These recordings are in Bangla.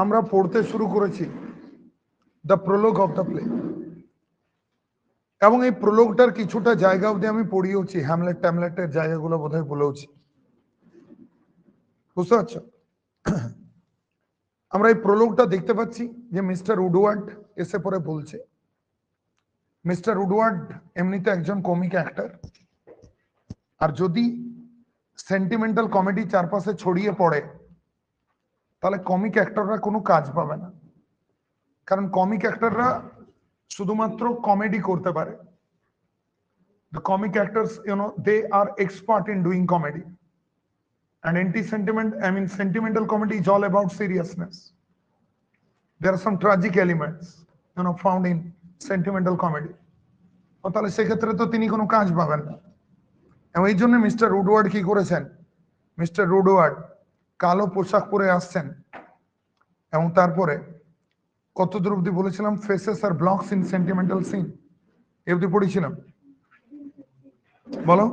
আমরা পড়তে শুরু করেছি the Prolog of the play, এবং এই প্রোলগটার কিছুটা জায়গা অবধি আমি পড়িয়েছি, হ্যামলেট ট্যামলেটের জায়গাগুলো বোধহয় বলেওছি, বুঝতে পারছো? আমরা এই প্রোলগটা দেখতে পাচ্ছি যে মিস্টার উডওয়ার্ড এসে পরে বলছে, মিস্টার উডওয়ার্ড এমনিতে একজন কমিক অ্যাক্টর, আর যদি সেন্টিমেন্টাল কমেডি চারপাশে ছড়িয়ে পড়ে তাহলে কমিক অ্যাক্টররা কোনো কাজ পাবে না, কারণ কমিক অ্যাক্টররা শুধুমাত্র কমেডি করতে পারে। The comic actors, they are expert in doing comedy. And sentimental comedy is all about seriousness. There are some tragic elements, found in sentimental comedy. তাহলে সেক্ষেত্রে তো তিনি কোনো কাজ পাবেন না। এবং এই জন্য মিস্টার উডওয়ার্ড কি করেছেন, মিস্টার উডওয়ার্ড কালো পোশাক পরে আসছেন, এবং তারপরে কত দূর অব্দি বলেছিলাম, faces are blocks in sentimental scene, এই অব্দি পড়েছিলাম, বলো।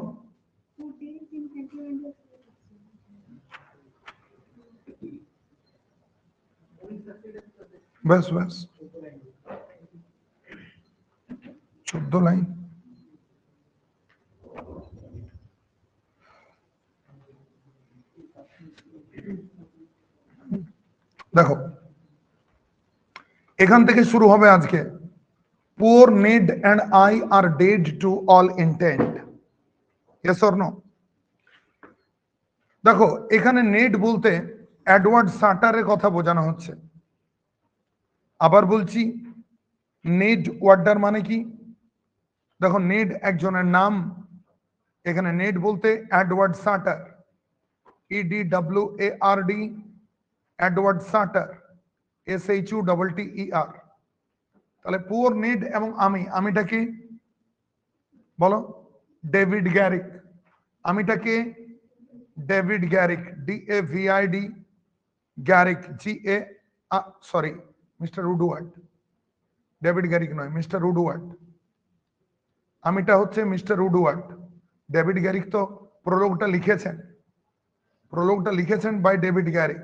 ব্যাস ব্যাস 14 লাইন। দেখো এখান থেকে শুরু হবে আজকে। Poor Ned and I are dead to all intent. Yes or no? দেখো এখানে নেড বলতে এডওয়ার্ড সাটারের কথা বোঝানো হচ্ছে। আবার বলছি, নেড ওয়ার্ডার মানে কি? দেখো নেড একজনের নাম, এখানে নেড বলতে Edward Shuter, EDWARD, Edward Shuter, SHUTTER। তাহলে পুয়ার নেড এবং আমিটা কি বলো? David Garrick. আমিটাকে David Garrick, DAVID, Garrick sorry mister Woodward, David Garrick নয়, মিস্টার উডওয়ার্ড। আমিটা হচ্ছে মিস্টার উডওয়ার্ড। ডেভিড গ্যারিক তো প্রোলগটা লিখেছেন by David Garrick,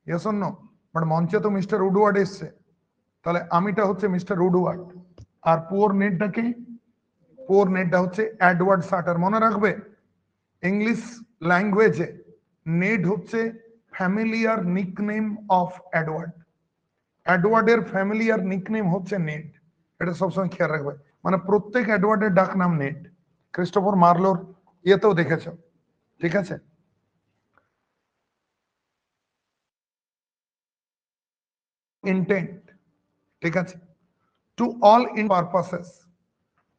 yes or no? But মঞ্চে তো মিস্টার উডওয়ার্ড এসছে, তাহলে আমিটা হচ্ছে মিস্টার উডওয়ার্ড, আর পুয়ার নেডটা হচ্ছে এডওয়ার্ড সাটার। মনে রাখবে ইংলিশ ল্যাঙ্গুয়েজে নেড হচ্ছে ফ্যামিলিয়ার নিকনেম অফ এডওয়ার্ড। এডওয়ার্ডের ফ্যামিলিয়ার নিকনেম হচ্ছে নেড, এটা সবসময় খেয়াল রাখবে। মানে প্রত্যেক এডওয়ার্ডের ডাক নাম নেড। ক্রিস্টোফার মার্লোর ইয়েতেও দেখেছ, ঠিক আছে? ইন্টেন্ট, ঠিক আছে? টু অল ইন পারপাসেস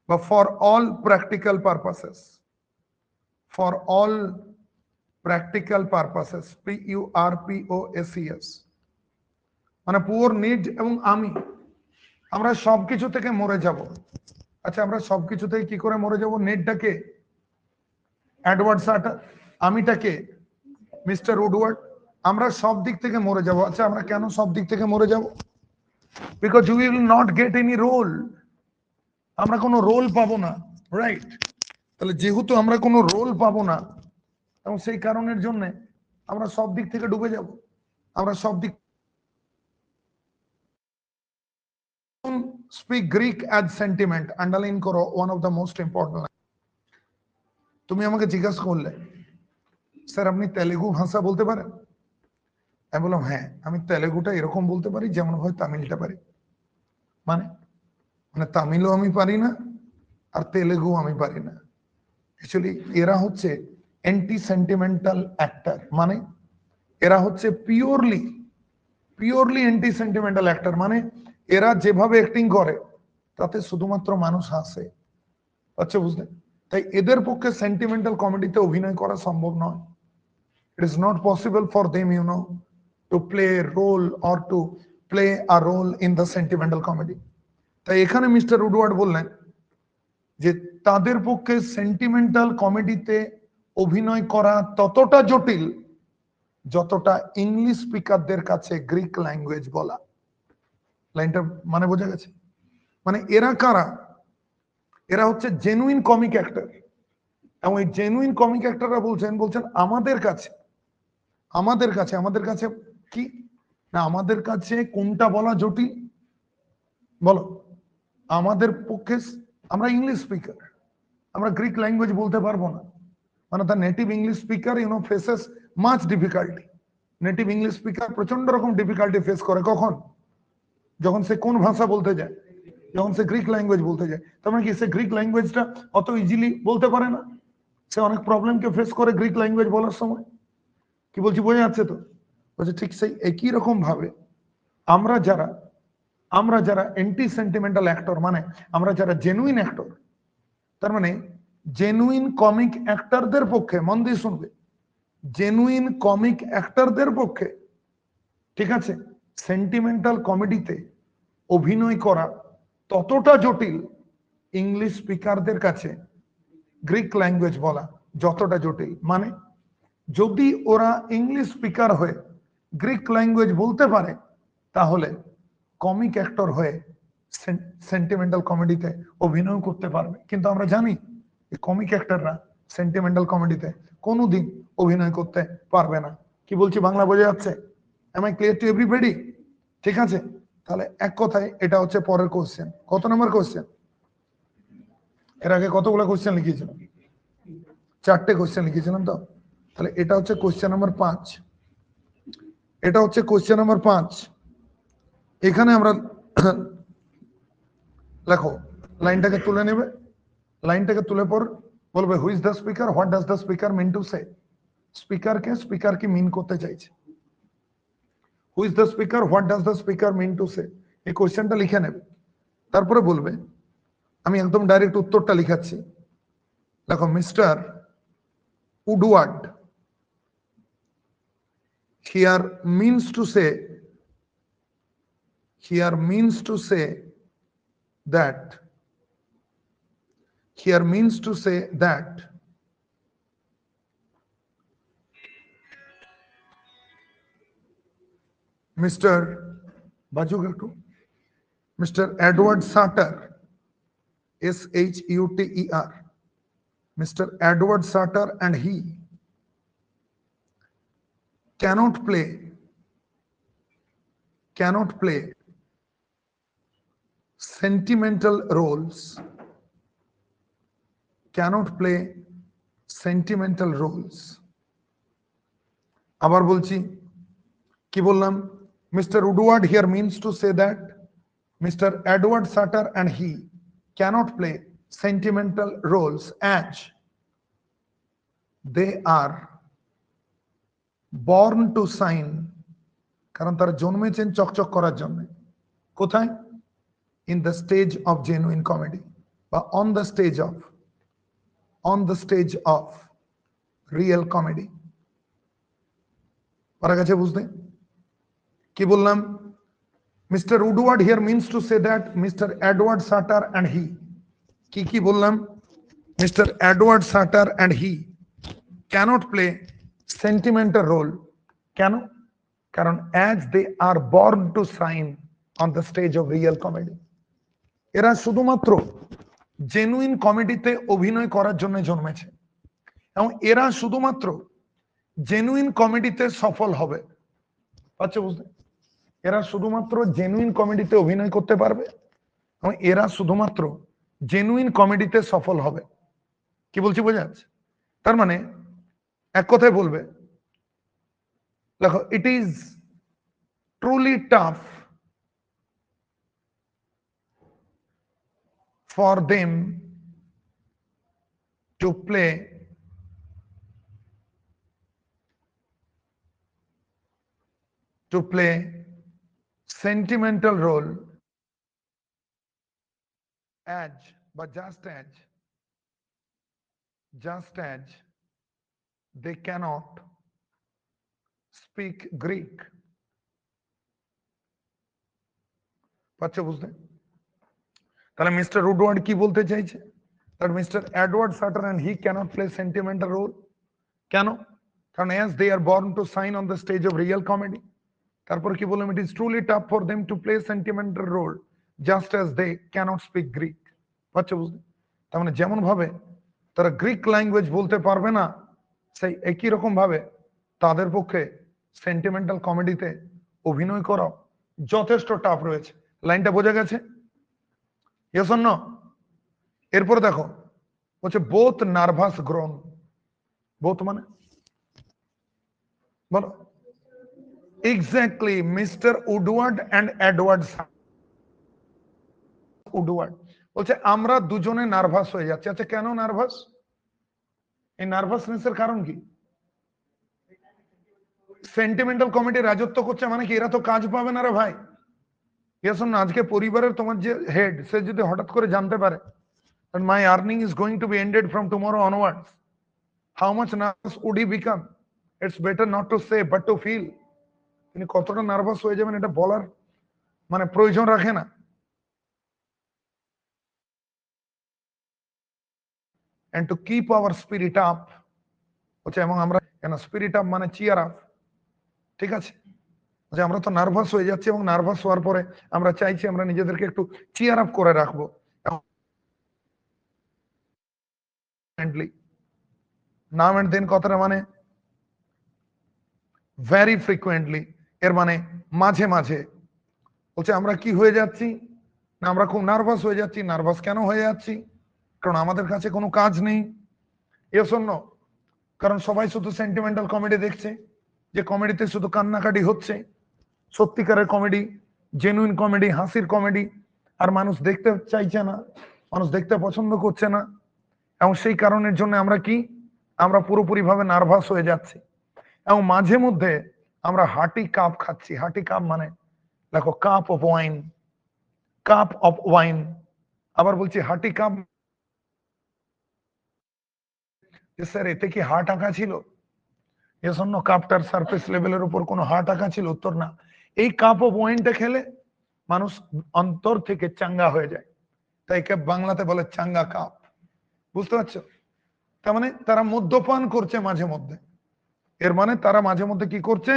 বা for all practical purposes, for all practical purposes, PURPOSES। মানে পুয়ার নিড এবং আমরা সবকিছু থেকে মরে যাব। আচ্ছা আমরা সবকিছু থেকে কি করে মরে যাব? নেডটাকে এডওয়ার্ড সাটার, আমিটাকে মিস্টার উডওয়ার্ড, আমরা সব দিক থেকে মরে যাব। আচ্ছা আমরা কেন সব দিক থেকে মরে যাব? Because we will not get any role, আমরা কোনো রোল পাবো না, রাইট? তাহলে যেহেতু আমরা কোনো রোল পাবো না, এবং সেই কারণের জন্য আমরা সব দিক থেকে ডুবে যাব। আমরা সব দিক speak Greek as sentiment, underline করো, one of the most important. তুমি আমাকে জিজ্ঞাসা করলে স্যার আপনি তেলেগু ভাষা বলতে পারেন? আমি বললাম হ্যাঁ, আমি তেলেগুটা এরকম বলতে পারি যেমন হয় তামিলটা পারি। মানে মানে তামিলও আমি পারি না, আর তেলেগু আমি পারি না। অ্যাকচুয়ালি এরা হচ্ছে অ্যান্টি সেন্টিমেন্টাল অ্যাক্টর, মানে এরা হচ্ছে পিওরলি অ্যান্টি সেন্টিমেন্টাল অ্যাক্টর। মানে এরা যেভাবে অ্যাক্টিং করে তাতে শুধুমাত্র মানুষ হাসে। আচ্ছা বুঝলেন? তাই এদের পক্ষে সেন্টিমেন্টাল কমেডিতে অভিনয় করা সম্ভব নয়। It is not possible for them, to play a role or to play a role in the sentimental comedy. তাই এখানে মিস্টার উডওয়ার্ড বললেন যে তাদের পক্ষে সেন্টিমেন্টাল কমেডিতে অভিনয় করা ততটা জটিল যতটা ইংলিশ স্পিকারদের কাছে গ্রিক ল্যাঙ্গুয়েজ বলা। লাইনটা মানে বোঝা গেছে? মানে এরা কারা? এরা হচ্ছে জেনুইন কমিক অ্যাক্টর, এবং এই জেনুইন কমিক অ্যাক্টররা বলছেন আমাদের কাছে কি না আমাদের কাছে কোনটা বলা জটিল বলো? আমাদের পক্ষে আমরা ইংলিশ স্পিকার, আমরা গ্রিক ল্যাঙ্গুয়েজ বলতে পারবো না। মানে the native English speaker faces much difficulty. Native English speaker প্রচন্ড রকম ডিফিকাল্টি ফেস করে। কখন? যখন সে কোন ভাষা বলতে যায়, যখন সে গ্রিক ল্যাঙ্গুয়েজ বলতে যায়। তার মানে কি সে গ্রিক ল্যাঙ্গুয়েজটা অত ইজিলি বলতে পারে না, সে অনেক প্রবলেমকে ফেস করে গ্রিক ল্যাঙ্গুয়েজ বলার সময়। কি বলছি বোঝা যাচ্ছে তো? বলছে ঠিক সেই একই রকম ভাবে আমরা যারা অ্যান্টি সেন্টিমেন্টাল অ্যাক্টর, মানে আমরা যারা জেনুইন অ্যাক্টর, তার মানে জেনুইন কমিক অ্যাক্টরদের পক্ষে, মন দিয়ে শুনবে, জেনুইন কমিক অ্যাক্টরদের পক্ষে, ঠিক আছে, সেন্টিমেন্টাল কমেডিতে অভিনয় করা ততটা জটিল ইংলিশ স্পিকারদের কাছে গ্রিক ল্যাঙ্গুয়েজ বলা যতটা জটিল। মানে যদি ওরা ইংলিশ স্পিকার হয়ে গ্রিক ল্যাঙ্গুয়েজ বলতে পারে, তাহলে কমিক অ্যাক্টর হয়ে সেন্টিমেন্টাল কমেডিতে অভিনয় করতে পারবে। কিন্তু আমরা জানি কমিক অ্যাক্টররা সেন্টিমেন্টাল কমেডিতে কোনোদিন অভিনয় করতে পারবে না। কি বলছি বাংলা বোঝা যাচ্ছে? Am I clear to everybody? ঠিক আছে, তাহলে এক কথায় এটা হচ্ছে পরের কোশ্চেন। কত নম্বর কোশ্চেন? এর আগে কতগুলো কোশ্চেন লিখিয়েছিলাম? 4টে কোশ্চেন লিখেছিলাম তো। তাহলে এটা হচ্ছে কোশ্চেন নাম্বার 5। এটা হচ্ছে কোশ্চেন নাম্বার 5। এখানে আমরা লেখো, লাইনটাকে তুলে নেবে, লাইনটাকে তুলে পর বলবে who is the speaker, what does the speaker mean to say. Speaker কি মিন করতে চাইছে? Who is the speaker, what does the speaker mean to say, এই কোশ্চেনটা লিখে নেবে। তারপরে বলবে, আমি একদম ডাইরেক্ট উত্তরটা লিখাচ্ছি, দেখো mister Woodward here means to say that Mr. Bajugato, Mr. Edward Sutter, Suter, Mr. Edward Sutter and he cannot play sentimental roles, আবার বলছি, কি বললাম? Mr. Woodward here means to say that Mr. Edward Sutter and he cannot play sentimental roles as they are born to shine, কারণ তারা জন্মেছেন চকচক করার জন্য। কোথায়? in the stage of genuine comedy, বা on the stage of real comedy। পারা গেছে বুঝতে? কি বললাম? Mr. Woodward here means to say that Mr. Edward Sutter and he, কি বললাম? Mr. Edward Sutter and he cannot play sentimental role। কেন? কারণ as they are born to shine on the stage of real comedy, এরা শুধুমাত্র জেনুইন কমেডিতে অভিনয় করার জন্য জন্মেছে, এবং এরা শুধুমাত্র জেনুইন কমেডিতে সফল হবে। পাচ্ছ বুঝতে? এরা শুধুমাত্র জেনুইন কমেডিতে অভিনয় করতে পারবে এবং এরা শুধুমাত্র জেনুইন কমেডিতে সফল হবে। কি বলছি বোঝা যাচ্ছে? তার মানে এক কথায় বলবে, দেখো, it is truly tough for them to play sentimental role as, but just as they cannot speak Greek। পাচ্ছ বুঝতে? তাহলে মিস্টার উডওয়ার্ড কি বলতে চাইছে? that Mr. Edward Sutter and he cannot play sentimental role। কেন? কারণ as they are born to shine on the stage of real comedy। তারপর কি বললাম? it is truly tough for them to play sentimental role just as they cannot speak Greek। পাচ্ছ বুঝতে? তার মানে যেমন ভাবে তারা গ্রিক ল্যাঙ্গুয়েজ বলতে পারবে না, সেই একই রকম ভাবে তাদের পক্ষে সেন্টিমেন্টাল কমেডিতে অভিনয় করাও যথেষ্ট টাফ রয়েছে। লাইনটা বোঝা গেছে? Yes or no? এরপর দেখো বলছে বোথ নার্ভাস গ্রোন। বোথ মানে বলো। Exactly, Mr Woodward and Edward Woodward বলছে আমরা দুজনে নার্ভাস হয়ে যাচ্ছি। আচ্ছা কেন নার্ভাস? এই নার্ভাসনেস এর কারণ কি? সেন্টিমেন্টাল কমিটি রাজত্ব করছে মানে কি এরা তো কাজ পাবে না রে ভাই। না, আজকে পরিবারের তোমার যে হেড সে যদি হঠাৎ করে জানতে পারে my earning is going to be ended from tomorrow onwards, how much nervous would he become? It's better not to say but to feel. তিনি কতটা নার্ভাস হয়ে যাবেন এটা বলার মানে প্রয়োজন রাখে না। and to keep our spirit up হচ্ছে, এবং আমরা কেন স্পিরিট আপ মানে চিয়ার আপ, ঠিক আছে? যে আমরা তো নার্ভাস হয়ে যাচ্ছি এবং নার্ভাস হওয়ার পরে আমরা চাইছি আমরা নিজেদেরকে একটু চিয়ার আপ করে রাখবো। নাও এন্ড দেন কথাটা মানে ভেরি ফ্রিকুয়েন্টলি, এর মানে মাঝে মাঝে। বলছে আমরা কি হয়ে যাচ্ছি না, আমরা খুব নার্ভাস হয়ে যাচ্ছি। নার্ভাস কেন হয়ে যাচ্ছি? কারণ আমাদের কাছে কোনো কাজ নেই। এ শূন্য, কারণ সবাই শুধু সেন্টিমেন্টাল কমেডি দেখছে, যে কমেডিতে শুধু কান্নাকাটি হচ্ছে। সত্যিকারের কমেডি, জেনুইন কমেডি, হাসির কমেডি আর মানুষ দেখতে চাইছে না, মানুষ দেখতে পছন্দ করছে না। এবং সেই কারণের জন্য আমরা কি, আমরা পুরোপুরি ভাবে নার্ভাস হয়ে যাচ্ছি। এবং মাঝে মধ্যে আমরা হার্টি কাপ খাচ্ছি। হার্টি কাপ মানে দেখো cup of wine, cup of wine. আবার বলছি হার্টি কাপ, স্যার এতে কি হার্ট আঁকা ছিল? এজন্য কাপটার সারফেস লেভেলের উপর কোনো হার্ট আঁকা ছিল? উত্তর না। এই কাপ অফ ওয়াইনটা খেলে মানুষ অন্তর থেকে চাঙ্গা হয়ে যায়, তাই কে বাংলাতে বলে চাঙ্গা কাপ। বুঝতে পারছো? তার মানে তারা মদ্যপান করছে মাঝে মধ্যে। এর মানে তারা মাঝে মধ্যে কি করছে?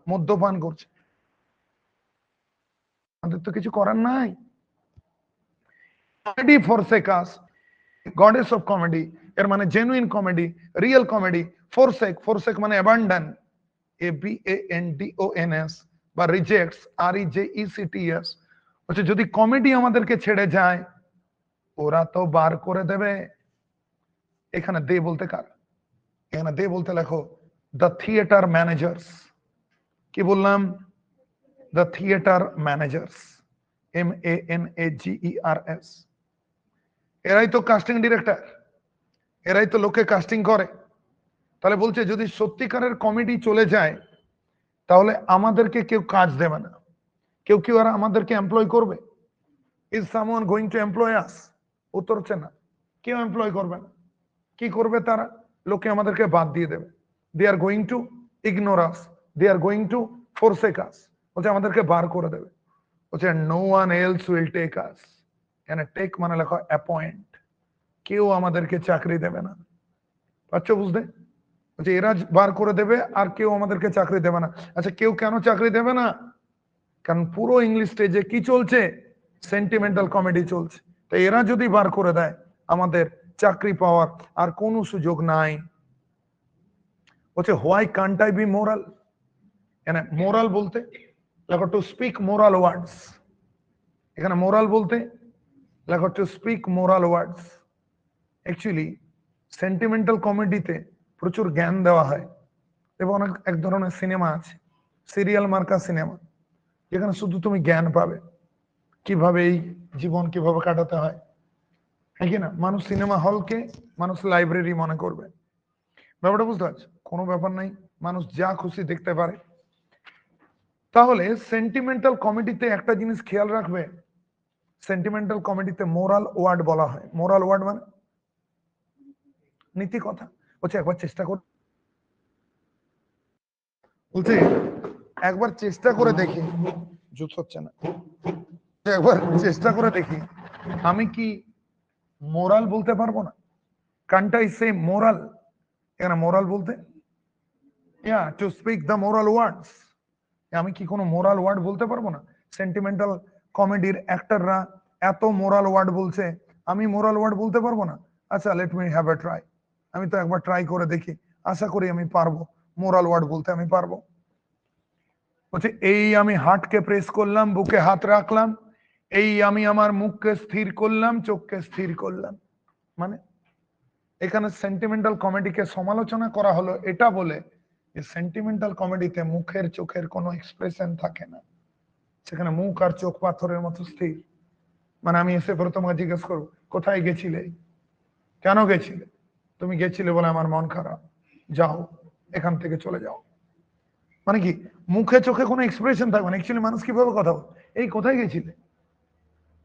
মদ্যপান করছে। আমাদের তো কিছু করার নাই। কমেডি ফরসেকাস, গডেস অফ কমেডি, এর মানে জেনুইন কমেডি, রিয়েল কমেডি। ফরসেক, ফরসেক মানে অ্যাবান্ডন, ABANDONS, বা রিজেক্টস, REJECTS। হচ্ছে যদি কমেডি আমাদেরকে ছেড়ে যায় ওরা তো বার করে দেবে। এখানে দে বলতে কার? এখানে দে বলতে লেখো দ্য থিয়েটার ম্যানেজার্স। কি বললাম? The theatre managers, MANAGERS। এরাই তো কাস্টিং ডিরেক্টর, এরাই তো লোকে কাস্টিং করে। তাহলে বলছে যদি সত্যিকারের কমেডি চলে যায় তাহলে আমাদেরকে কেউ কাজ দেবে না, কেউ কেউ আর আমাদেরকে এমপ্লয় করবে? Is someone going to employ us? উত্তর হচ্ছে না, কেউ এমপ্লয় করবে না। কি করবে তারা? লোকে আমাদেরকে বাদ দিয়ে দেবে। They are going to ignore us, they are going to forsake us. বলছে আমাদেরকে বার করে দেবে। বলছে no one else will take us. এখানে টেক মানে লেখো অ্যাপয়েন্ট। কেউ আমাদেরকে চাকরি দেবে না। পাচ্ছ বুঝতে? বলছে এরা বার করে দেবে আর কেউ আমাদেরকে চাকরি দেবে না। আচ্ছা কেউ কেন চাকরি দেবে না? কারণ পুরো ইংলিশ স্টেজে কি চলছে? সেন্টিমেন্টাল কমেডি চলছে। তাই এরা যদি বার করে দেয় আমাদের চাকরি পাওয়ার আর কোনো সুযোগ নাই। বলছে why can't I be moral? এখানে মোরাল বলতে লেখো টু স্পিক মোরাল ওয়ার্ডস। এখানে মোরাল বলতে লেখো to speak moral words. Actually sentimental কমেডিতে প্রচুর জ্ঞান দেওয়া হয় এবং অনেক এক ধরনের সিনেমা আছে, সিরিয়াল মার্কা সিনেমা, যেখানে শুধু তুমি জ্ঞান পাবে কিভাবে এই জীবন কিভাবে কাটাতে হয়। হ্যাঁ কি না? মানুষ সিনেমা হলকে মানুষ লাইব্রেরি মনে করবে। ব্যাপারটা বুঝতে পারছো? কোনো ব্যাপার নাই, মানুষ যা খুশি দেখতে পারে। তাহলে সেন্টিমেন্টাল কমেডিতে একটা জিনিস খেয়াল রাখবে, সেন্টিমেন্টাল কমেডিতে মোরাল ওয়ার্ড বলা হয়। মোরাল ওয়ার্ড মানে নীতি কথা। বলছে একবার চেষ্টা কর, বলছে একবার চেষ্টা করে দেখি, জুত হচ্ছে না, একবার চেষ্টা করে দেখি আমি কি মোরাল বলতে পারবো না। কান্টাই সে মোরাল? এখানে মোরাল বলতে টু স্পিক দ্য মোরাল ওয়ার্ডস। আমি কি কোনো মোরাল ওয়ার্ড বলতে পারবো না? সেন্টিমেন্টাল কমেডির অ্যাক্টররা এত মোরাল ওয়ার্ড বলছে, আমি মোরাল ওয়ার্ড বলতে পারবো না? আচ্ছা let me have a try. আমি তো একবার ট্রাই করে দেখি, আশা করি আমি পারবো, মোরাল ওয়ার্ড বলতে আমি পারবো। বলছে এই আমি হার্টকে প্রেস করলাম, বুকে হাত রাখলাম, এই আমি আমার মুখকে স্থির করলাম, চোখকে স্থির করলাম। মানে এখানে সেন্টিমেন্টাল কমেডিকে সমালোচনা করা হলো এটা বলে যে সেন্টিমেন্টাল কমেডিতে মুখের চোখের কোনো এক্সপ্রেশন থাকে না, সেখানে মুখ আর চোখ পাথরের মতো স্থির। মানে আমি এসে পরে তোমাকে জিজ্ঞেস করবো কোথায় গেছিলে, কেন গেছিলে, তুমি গেছিলে বলে আমার মন খারাপ, যাও এখান থেকে চলে যাও। মানে কি মুখে চোখে কোনো এক্সপ্রেশন থাকবে না। অ্যাকচুয়ালি মানুষ কিভাবে কথা বলে, এই কোথায় গেছিলে,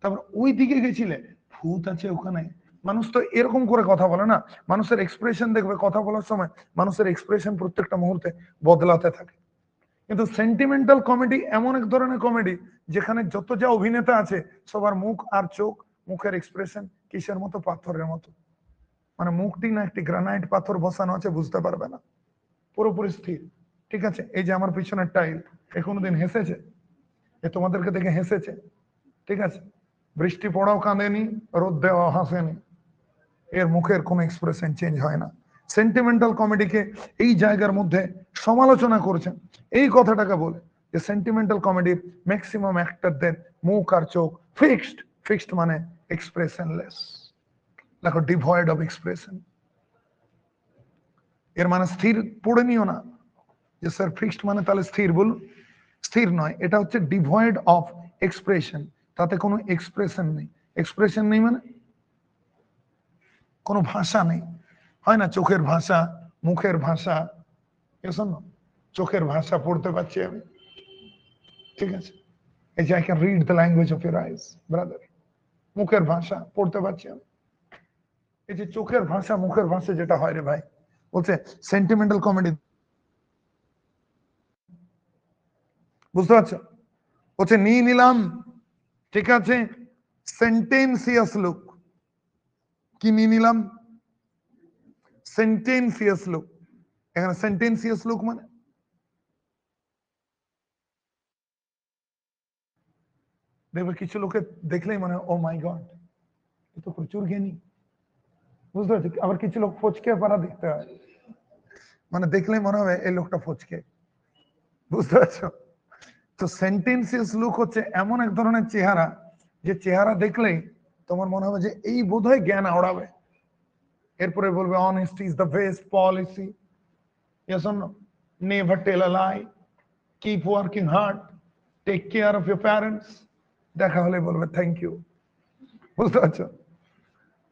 তারপর ওই দিকে গেছিলে, ভূত আছে ওখানে। মানুষ তো এরকম করে কথা বলে না, মানুষের এক্সপ্রেশন দেখবে কথা বলার সময়, মানুষের এক্সপ্রেশন প্রত্যেকটা মুহূর্তে বদলাতে থাকে। কিন্তু সেন্টিমেন্টাল কমেডি এমন এক ধরনের কমেডি যেখানে যত যা অভিনেতা আছে সবার মুখ আর চোখ, মুখের এক্সপ্রেশন কিসের মতো, পাথরের মতো। মানে মুখটি না একটি গ্রানাইট পাথর বসানো আছে, বুঝতে পারবে না, পুরোপুরি স্থির। ঠিক আছে, এই যে আমার পিছনের টাইল, এ কোনোদিন হেসেছে, এ তোমাদেরকে দেখে হেসেছে? ঠিক আছে, বৃষ্টি পড়াও কাঁদেনি, রোদ দেওয়া হাসেনি, এর মুখের কোনো এক্সপ্রেশন চেঞ্জ হয় না। সেন্টিমেন্টাল কমেডিকে এই জায়গার মধ্যে সমালোচনা করেছেন এই কথাটাকে বলে যে সেন্টিমেন্টাল কমেডির ম্যাক্সিমাম অ্যাক্টরদের মুখ আর চোখ ফিক্সড। ফিক্সড মানে এক্সপ্রেশনলেস, দেখো ডিভয়েড অফ এক্সপ্রেশন। এর মানে স্থির পড়ে নিও না যে স্যার ফিক্সড মানে তাহলে স্থির, বলুন স্থির নয়, এটা হচ্ছে ডিভয়েড অফ এক্সপ্রেশন, তাতে কোনো এক্সপ্রেশন নেই। এক্সপ্রেশন নেই মানে কোনো ভাষা নেই, হয় না, চোখের ভাষা, মুখের ভাষা, এসব না, চোখের ভাষা পড়তে পারছি আমি, ঠিক আছে, এই যে I can read the language of your eyes brother, মুখের ভাষা পড়তে পারছি আমি। এই যে চোখের ভাষা মুখের ভাষা যেটা হয় রে ভাই, বলছে সেন্টিমেন্টাল কমেডি, বুঝতে পারছো, বলছে নিয়ে নিলাম, ঠিক আছে, সেন্টেন্সিয়াস লুক। কি নিয়ে নিলাম? সেন্টেন্সিয়াস লুক। এখানে সেন্টেন্সিয়াস লুক মানে দেখবে কিছু লোকে দেখলেই মানে ও মাই গড, এ তো প্রচুর জ্ঞানী, বুঝতে পারছি। আবার কিছু লোক ফচকে পারা দেখতে হয়, মানে দেখলেই মনে হবে এই লোকটা ফচকে, বুঝতে পারছো। তো সেন্টেন্সিয়াস লুক হচ্ছে এমন এক ধরনের চেহারা, যে চেহারা দেখলেই তোমার মনে হবে যে এই বোধহয় জ্ঞান আওড়াবে। এরপরে বলবে honesty is the best policy, yes or no, never tell a lie, keep working hard, take care of your parents, দেখা হলে বলবে থ্যাংক ইউ, বুঝতে পারছো।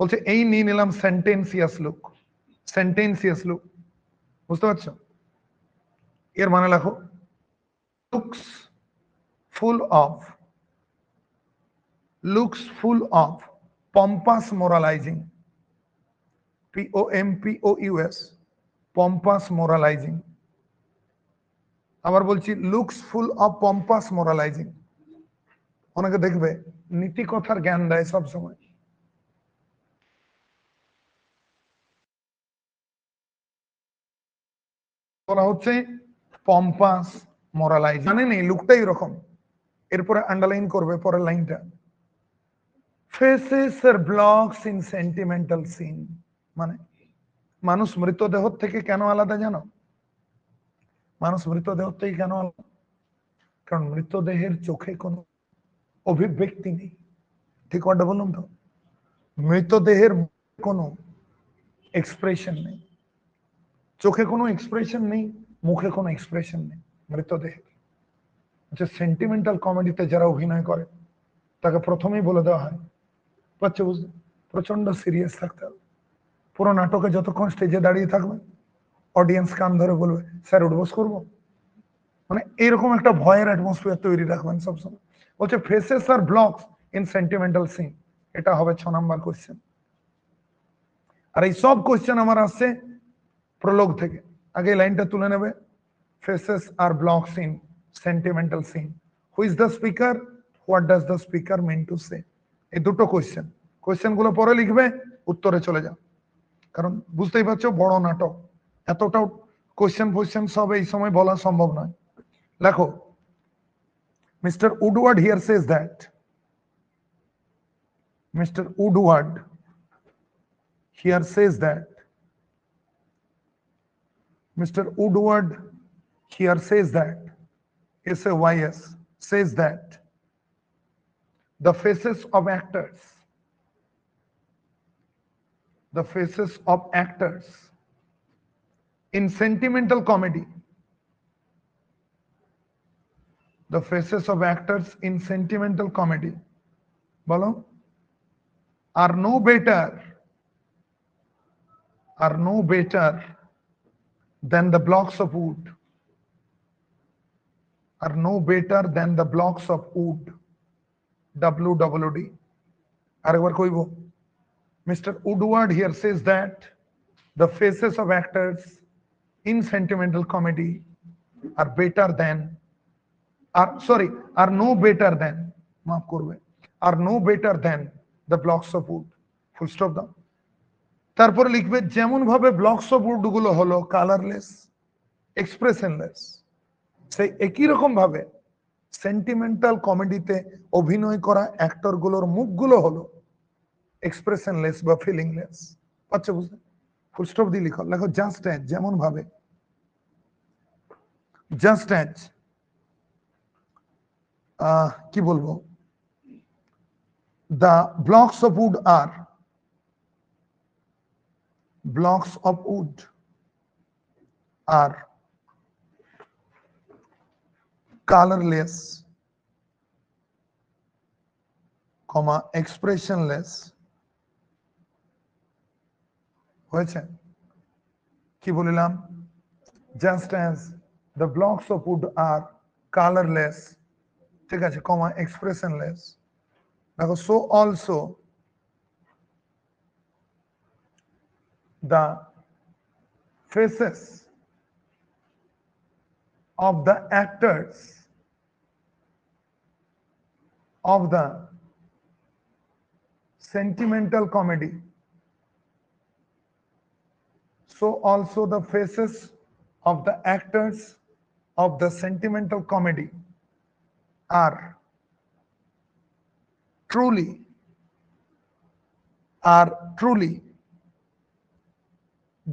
বলছে এই নিয়ে নিলাম সেন্টেন্সিয়াস লুক, সেন্টেন্সিয়াস লুক, বুঝতে পারছো। এর মানে লেখো looks full of, looks full of pompous moralizing, POMPOUS, pompous moralizing। আবার বলছি লুকস ফুল অফ পম্পাস মোরালাইজিং। অনেকে দেখবে নীতি কথার জ্ঞান দেয় সব সময়, বলা হচ্ছে পম্পাস মোরালাইজিং, মানে নেই লুকটাই এরকম। এরপরে আন্ডারলাইন করবে পরের লাইনটা, faces are blocks in sentimental scene. মানে মানুষ মৃতদেহ থেকে কেন আলাদা জানো? মানুষ মৃতদেহ থেকে কেন আলাদা? কারণ মৃতদেহের চোখে কোনো অভিব্যক্তি নেই। ঠিক কথা বললাম তো? মৃতদেহের কোনো এক্সপ্রেশন নেই, চোখে কোনো এক্সপ্রেশন নেই, মুখে কোনো এক্সপ্রেশন নেই মৃতদেহের। আচ্ছা, সেন্টিমেন্টাল কমেডিতে যারা অভিনয় করে তাকে প্রথমেই বলে দেওয়া হয়, পাচ্ছে বুঝতে, প্রচন্ড সিরিয়াস থাকতে হবে। পুরো নাটকে যতক্ষণ স্টেজে দাঁড়িয়ে থাকবে অডিয়েন্স কান ধরে বলবে স্যার উঠবোস করবো, মানে এরকম একটা ভয়ের অ্যাটমসফিয়ার তৈরি রাখবেন সবসময়। বলছে faces are blocks in sentimental scene, এটা হবে 6 নাম্বার কোশ্চেন। আর এই সব কোশ্চেন আমার আসছে প্রলোগ থেকে। আগে লাইনটা তুলে নেবে, faces are blocks in sentimental scene, who is the speaker, what does the speaker mean to say. এই দুটো কোশ্চেন, কোশ্চেন গুলো পরে লিখবে, উত্তরে চলে যাও। কারণ বুঝতেই পারছো বড় নাটক, এতটাও কোশ্চেন সব এই সময় বলা সম্ভব নয়। লেখো, mister Woodward here says that, mister Woodward here says that, mister Woodward here says that SAYS says that the faces of actors in sentimental comedy, the faces of actors in sentimental comedy, bolo, are no better than the blocks of wood, are no better than the blocks of wood. WWD. আরেকবার কইব, Mr. Woodward here says that the faces of actors in sentimental comedy are better than, are no better than, মাফ করবে, are no better than the blocks of wood. Full stop দাও। তারপরে লিখবে যেমন ভাবে ব্লকস অফ উড গুলো হলো কালারলেস, এক্সপ্রেশনলেস, সেই একই রকম ভাবে সেন্টিমেন্টাল কমেডিতে অভিনয় করা অ্যাক্টর গুলোর মুখগুলো হলো এক্সপ্রেশনলেস বা ফিলিংলেস। আচ্ছা বুঝলে? ফুল স্টপ দিয়ে লিখো, লেখো জাস্ট অ্যাজ, যেমন ভাবে, জাস্ট অ্যাজ, কি বলবো, the blocks of wood are colorless, expressionless, হয়েছে? কি বলিলাম? Just as the blocks of wood are colorless, ঠিক আছে, expressionless, দেখো, so also the faces of the actors of the sentimental comedy, so also the faces of the actors of the sentimental comedy are truly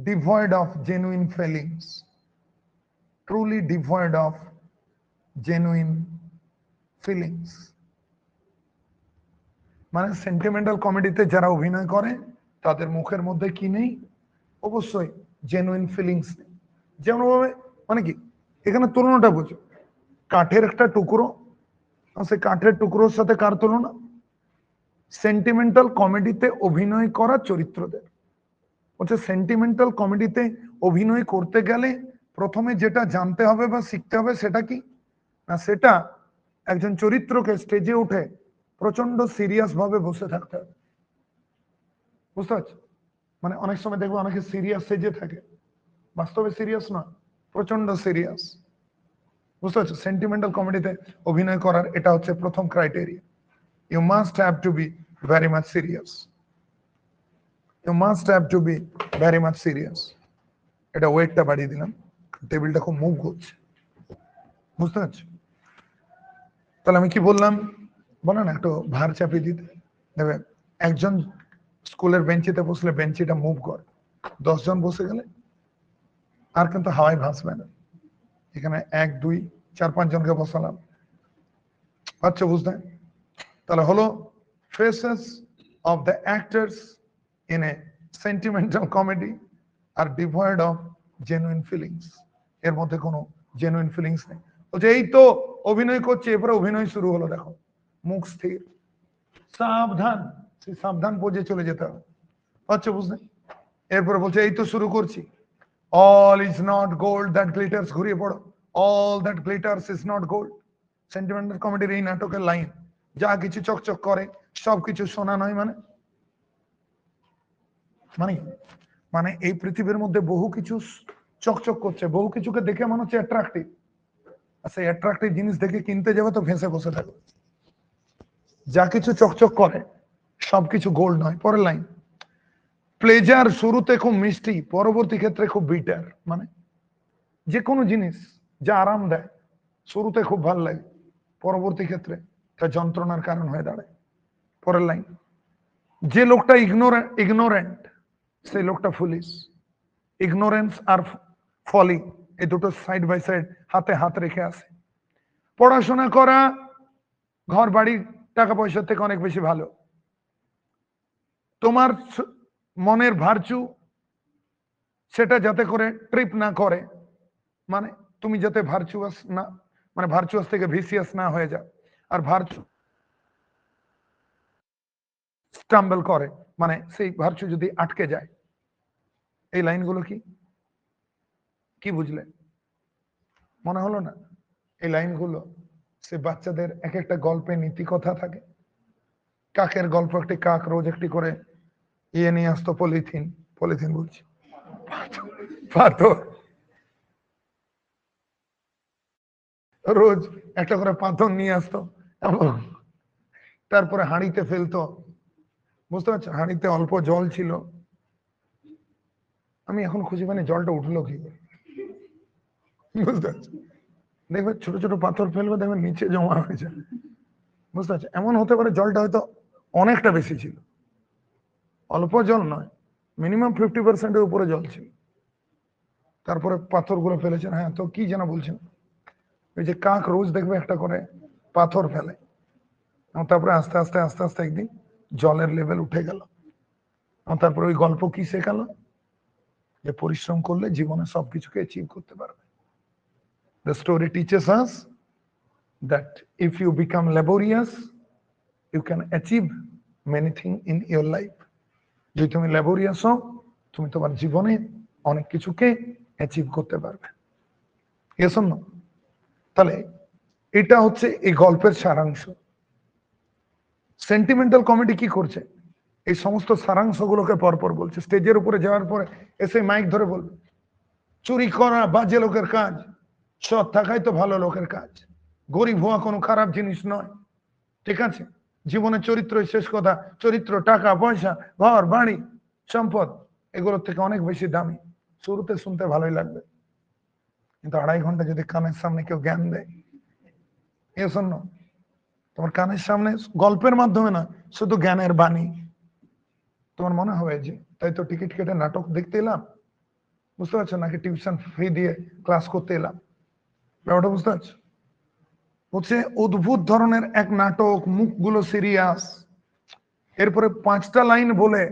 devoid of genuine feelings, truly devoid of genuine feelings। মানে সেন্টিমেন্টাল কমেডিতে যারা অভিনয় করে তাদের মুখের মধ্যে কি নেই? অবশ্যই জেনুইন ফিলিংস নেই। যেমন ভাবে, মানে কি, এখানে তুলনাটা বুঝো, কাঠের একটা টুকরো, সেই কাঠের টুকরোর সাথে কার তুলনা? সেন্টিমেন্টাল কমেডিতে অভিনয় করা চরিত্রদের। বলছে সেন্টিমেন্টাল কমেডিতে অভিনয় করতে গেলে প্রথমে যেটা জানতে হবে বা শিখতে হবে সেটা কি না, সেটা একজন চরিত্রকে স্টেজে উঠে প্রচন্ড সিরিয়াস ভাবে বসে থাকতে হবে। বুঝতে পারছো? মানে অনেক সময় দেখবো অনেকে সিরিয়াস সেজে থাকে, বাস্তবে সিরিয়াস না, প্রচন্ড সিরিয়াস। বুঝতে পারছো? সেন্টিমেন্টাল কমেডিতে অভিনয় করার এটা হচ্ছে প্রথম criteria. You must have to be very much serious, you must have to be very much serious. এটা ওয়েটটা বাড়িয়ে দিলাম, টেবিলটা খুব মুভ করছে। বুঝতে পারছো? তাহলে আমি কি বললাম, বলো না, একটু ভার চাপিয়ে দিতে দেবে। একজন স্কুলের বেঞ্চিতে বসলে বেঞ্চিটা মুভ করে, 10 জন বসে গেলে আর কিন্তু হাওয়ায় ভাসবে না। এখানে 1 2 4 5 জনকে বসালাম, পাচ্ছ বুঝতে? তাহলে হলো faces of the actors in a sentimental comedy are devoid of genuine feelings, এর মধ্যে কোনো জেনুইন ফিলিংস নেই। বলছে এই তো অভিনয় করছে, এরপরে অভিনয় শুরু হলো, দেখো মুখ স্থির, সাবধান, সেই সাবধান পোজে চলে যেতে হবে। আচ্ছা বুঝলে? এরপরে বলছে এই তো শুরু করছি, all is not gold that glitters, ঘুরিয়ে পড়ো, all that glitters is not gold। Sentimental কমেডির এই নাটকের লাইন, যা কিছু চকচক করে সবকিছু সোনা নয়। মানে মানে মানে এই পৃথিবীর মধ্যে বহু কিছু চকচক করছে, বহু কিছুকে দেখে মনে হচ্ছে অ্যাট্রাক্টিভ, আচ্ছা অ্যাট্রাক্টিভ জিনিস দেখে কিনতে যাবে তো ভেসে বসে থাকবে। যা কিছু চকচক করে সবকিছু গোল্ড নয়। পরের লাইন, প্লেজার শুরুতে খুব মিষ্টি, পরবর্তী ক্ষেত্রে খুব বিটার। মানে যে কোনো জিনিস যা আরাম দেয় শুরুতে খুব ভালো লাগে, পরবর্তী ক্ষেত্রে তা যন্ত্রণার কারণ হয়ে দাঁড়ায়। পরের লাইন, যে লোকটা ইগনোরেন্ট সেই লোকটা ফুলিশ। ইগনোরেন্স আর ফলি এই দুটো সাইড বাই সাইড হাতে হাত রেখে আছে। পড়াশোনা করা ঘর বাড়ি টাকা পয়সার থেকে অনেক বেশি ভালো। তোমার মনের ভার্চু সেটা যাতে করে ট্রিপ না করে, মানে তুমি যাতে ভার্চুয়াস না, মানে ভার্চুয়াস থেকে ভিসিয়াস না হয়ে যাও। আর ভার্চু স্টাম্বল করে, মানে সেই ভার্চু যদি আটকে যায়। এই লাইনগুলো কি কি বুঝলে? মনে হলো না? এই লাইনগুলো সে বাচ্চাদের এক একটা গল্পে নীতি কথা থাকে। কাকের গল্প, একটি কাক রোজ একটি করে ইয়ে নিয়ে আসতো, পলিথিন, পলিথিন বলছি, পাথর, রোজ একটা করে পাথর নিয়ে আসতো এবং তারপরে হাঁড়িতে ফেলতো। বুঝতে পারছো? হাঁড়িতে অল্প জল ছিল, আমি এখন খুঁজে পাইনি জলটা উঠলো কি করে। বুঝতে পারছো? দেখবে ছোট ছোট পাথর ফেলবে, দেখবে নিচে জমা হয়ে যায়। বুঝতে পারছো? এমন হতে পারে জলটা হয়তো অনেকটা বেশি ছিল, অল্প জল নয়, মিনিমাম 50% উপরে জল ছিল। তারপরে পাথরগুলো ফেলেছেন। হ্যাঁ, তো কি যেন বলছেন? ওই যে কাক রোজ দেখবে একটা করে পাথর ফেলে, এবং তারপরে আস্তে আস্তে আস্তে আস্তে একদিন জলের লেভেল উঠে গেল। এবং তারপরে ওই গল্প কি শেখালো? যে পরিশ্রম করলে জীবনে সবকিছুকে অ্যাচিভ করতে পারবে। The story teaches us that if you become laborious, you can achieve many things in your life. যদি তুমি ল্যাবোরিয়াস হও, তুমি তোমার জীবনে অনেক কিছুকে অ্যাচিভ করতে পারবে। Yes or no? তাহলে এটা হচ্ছে এই গল্পের সারাংশ। সেন্টিমেন্টাল কমেডি কি করছে? এই সমস্ত সারাংশগুলোকে পরপর বলছে। স্টেজের উপরে যাওয়ার পরে এসে মাইক ধরে বলবে, চুরি করা বাজে লোকের কাজ, সৎ থাকাই তো ভালো লোকের কাজ, গরিব হওয়া কোনো খারাপ জিনিস নয়। ঠিক আছে? জীবনের চরিত্রই শেষ কথা। চরিত্র টাকা পয়সা ঘর বাড়ি সম্পদ এগুলোর থেকে অনেক বেশি দামি। শুরুতে শুনতে ভালোই লাগবে, কিন্তু 2.5 ঘন্টা যদি কানের সামনে কেউ জ্ঞান দেয়, এ শোনো, তোমার কানের সামনে গল্পের মাধ্যমে না, শুধু জ্ঞানের বাণী, তোমার মনে হবে যে তাই তো টিকিট কেটে নাটক দেখতে এলাম। বুঝতে পারছো? নাকি টিউশন ফি দিয়ে ক্লাস করতে এলাম? ব্যাপারটা বুঝতে পারছো? হচ্ছে অদ্ভুত ধরনের এক নাটক, মুখগুলো সিরিয়াস। এরপরে 5টা লাইন বলে